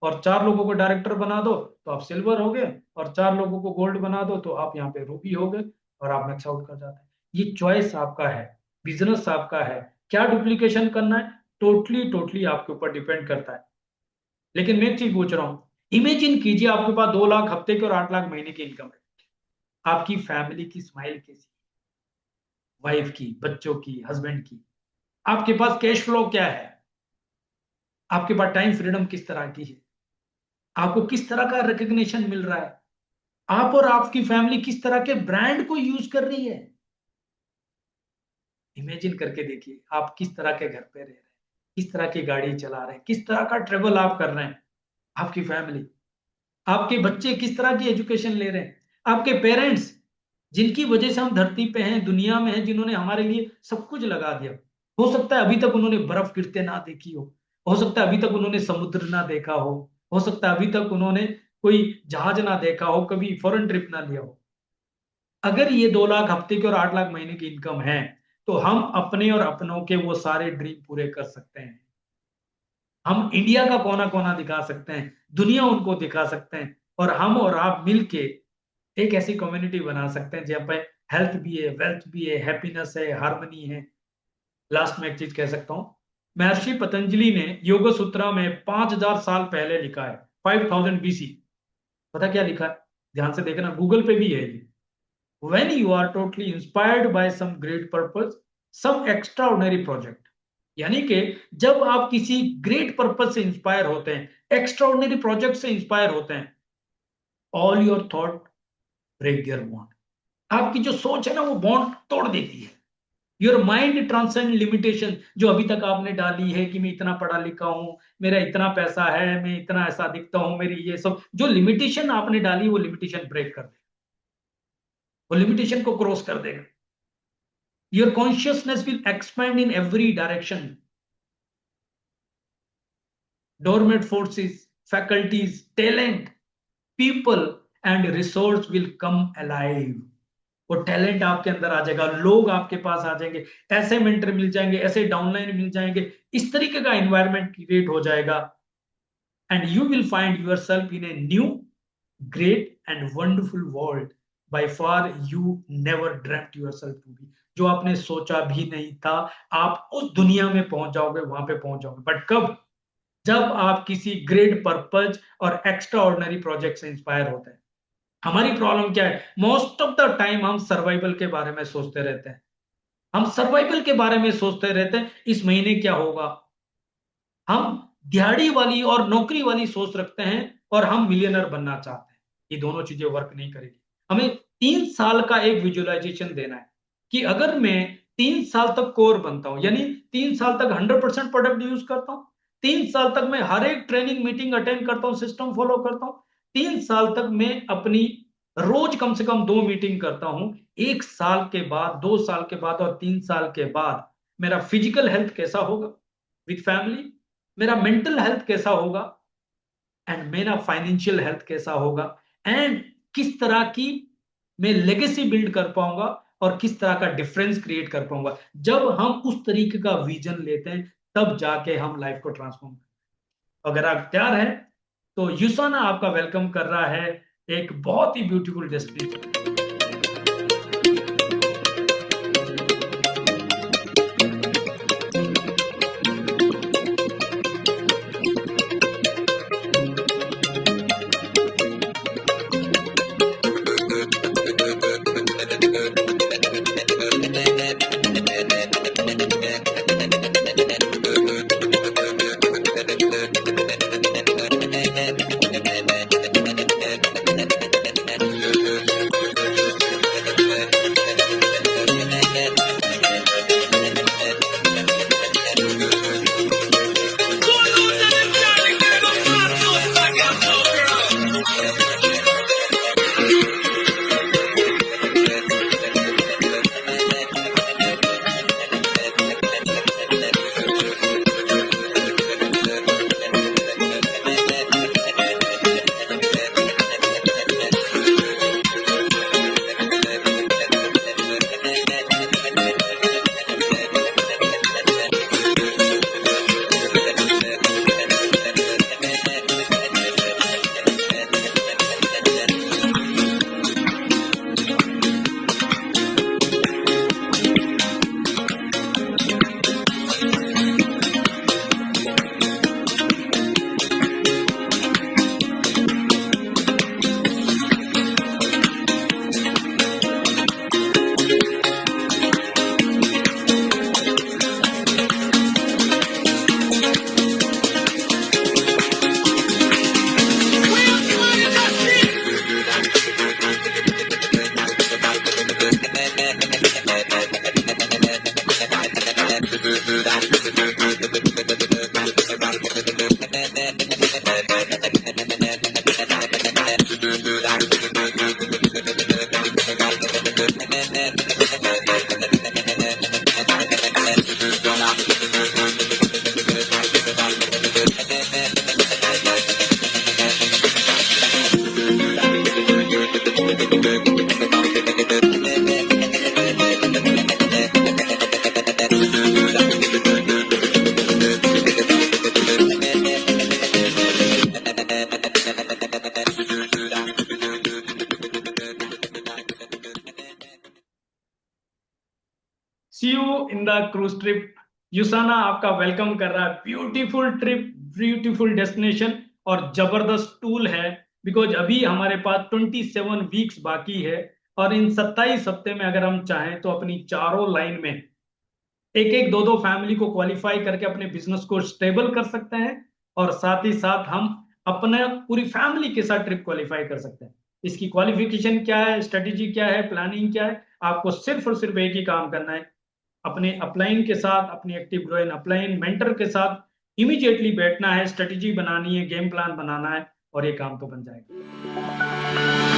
और 4 लोगों को डायरेक्टर बना दो तो आप सिल्वर हो गए। और 4 लोगों को गोल्ड बना दो तो आप यहाँ पे रूबी हो गए और आप मैक्स आउट कर जाते हैं। ये चॉइस आपका है, बिजनेस आपका है, क्या डुप्लीकेशन करना है टोटली टोटली आपके ऊपर डिपेंड करता है। लेकिन मैं एक चीज पूछ रहा हूँ, इमेजिन कीजिए आपके पास 2 लाख हफ्ते की और 8 लाख महीने की इनकम है। आपकी फैमिली की स्माइल कैसी, वाइफ की, बच्चों की, हस्बैंड की। आपके पास कैश फ्लो क्या है? आपके पास टाइम फ्रीडम किस तरह की है? आपको किस तरह का रिकग्निशन मिल रहा है? आप और आपकी फैमिली किस तरह के ब्रांड को यूज कर रही है? इमेजिन करके देखिए आप किस तरह के घर पे रह रहे हैं, किस तरह की गाड़ी चला रहे हैं, किस तरह का ट्रेवल आप कर रहे हैं। आपकी फैमिली, आपके बच्चे किस तरह की एजुकेशन ले रहे हैं। आपके पेरेंट्स, जिनकी वजह से हम धरती पे हैं, दुनिया में हैं, जिन्होंने हमारे लिए सब कुछ लगा दिया। हो सकता है अभी तक उन्होंने बर्फ गिरते ना देखी हो सकता है अभी तक उन्होंने समुद्र ना देखा हो सकता है अभी तक उन्होंने कोई जहाज ना देखा हो, कभी फॉरेन ट्रिप ना लिया हो। अगर ये 2 लाख हफ्ते की और 8 लाख महीने की इनकम है तो हम अपने और अपनों के वो सारे ड्रीम पूरे कर सकते हैं। हम इंडिया का कोना कोना दिखा सकते हैं, दुनिया उनको दिखा सकते हैं। और हम और आप मिलके एक ऐसी कम्युनिटी बना सकते हैं जहाँ पे हेल्थ भी है, वेल्थ भी है, हैप्पीनेस है, हार्मनी है। लास्ट में एक चीज कह सकता हूं, महर्षि पतंजलि ने योग सूत्रा में 5000 साल पहले लिखा है, 5000 बीसी। पता क्या लिखा है? ध्यान से देखना, गूगल पे भी है ये। When you are totally inspired by some great purpose, some extraordinary project, यानी कि जब आप किसी ग्रेट पर्पज से इंस्पायर होते हैं, एक्स्ट्राऑर्डिनरी प्रोजेक्ट से इंस्पायर होते हैं, all your thought break their bond. आपकी जो सोच है ना, वो बॉन्ड तोड़ देती है। योर माइंड ट्रांसेंड लिमिटेशन, जो अभी तक आपने डाली है कि मैं इतना पढ़ा लिखा हूं, मेरा इतना पैसा है, मैं इतना ऐसा दिखता हूं, मेरी ये सब जो लिमिटेशन आपने डाली, वो लिमिटेशन ब्रेक कर देगा, वो लिमिटेशन को क्रॉस कर देगा। Your consciousness will expand in every direction. Dormant forces, faculties, talent, people and resource will come alive. वो टैलेंट आपके अंदर आ जाएगा, लोग आपके पास आ जाएंगे, ऐसे मेंटर मिल जाएंगे, ऐसे डाउनलाइन मिल जाएंगे, इस तरीके का एनवायरनमेंट क्रिएट हो जाएगा। And you will find yourself in a new great and wonderful world by far you never dreamed yourself to be. जो आपने सोचा भी नहीं था, आप उस दुनिया में पहुंच जाओगे, वहां पे पहुंच जाओगे। बट कब? जब आप किसी ग्रेट पर्पज और एक्स्ट्रा ऑर्डिनरी प्रोजेक्ट से इंस्पायर होते हैं। हमारी प्रॉब्लम क्या है? मोस्ट ऑफ द टाइम हम सर्वाइवल के बारे में सोचते रहते हैं, हम सर्वाइवल के बारे में सोचते रहते हैं, इस महीने क्या होगा। हम दिहाड़ी वाली और नौकरी वाली सोच रखते हैं, और हम मिलियनर बनना चाहते हैं। ये दोनों चीजें वर्क नहीं करेगी। हमें 3 साल का एक विजुअलाइजेशन देना है कि अगर मैं 3 साल तक कोर बनता हूं, यानी 3 साल तक 100% प्रोडक्ट यूज करता हूं, 3 साल तक मैं हर एक ट्रेनिंग मीटिंग अटेंड करता हूं, सिस्टम फॉलो करता हूं, 3 साल तक मैं अपनी रोज कम से कम 2 मीटिंग करता हूं। 1 साल के बाद, 2 साल के बाद और 3 साल के बाद मेरा फिजिकल हेल्थ कैसा होगा विद फैमिली, मेरा मेंटल हेल्थ कैसा होगा, एंड मेरा फाइनेंशियल हेल्थ कैसा होगा, एंड किस तरह की मैं लेगेसी बिल्ड कर पाऊंगा, और किस तरह का डिफरेंस क्रिएट कर पाऊंगा। जब हम उस तरीके का विजन लेते हैं, तब जाके हम लाइफ को ट्रांसफॉर्म करते हैं। अगर आप तैयार हैं, तो यूसाना आपका वेलकम कर रहा है एक बहुत ही beautiful destination. See you in the cruise trip USANA आपका वेलकम कर रहा है। ब्यूटीफुल ट्रिप, ब्यूटीफुल डेस्टिनेशन और जबरदस्त टूल है। बिकॉज अभी हमारे पास 27 वीक्स बाकी है, और इन 27 हफ्ते में अगर हम चाहें तो अपनी चारों लाइन में एक एक दो दो फैमिली को क्वालिफाई करके अपने बिजनेस को स्टेबल कर सकते हैं, और साथ ही साथ हम अपने पूरी फैमिली के साथ ट्रिप क्वालिफाई कर सकते हैं। इसकी क्वालिफिकेशन क्या है, स्ट्रेटेजी क्या है, प्लानिंग क्या है, आपको सिर्फ और सिर्फ एक ही काम करना है। अपने अपलाइन के साथ, अपनी active grow in upline mentor के साथ इमीडिएटली बैठना है, स्ट्रेटेजी बनानी है, गेम प्लान बनाना है, और ये काम तो बन जाएगा।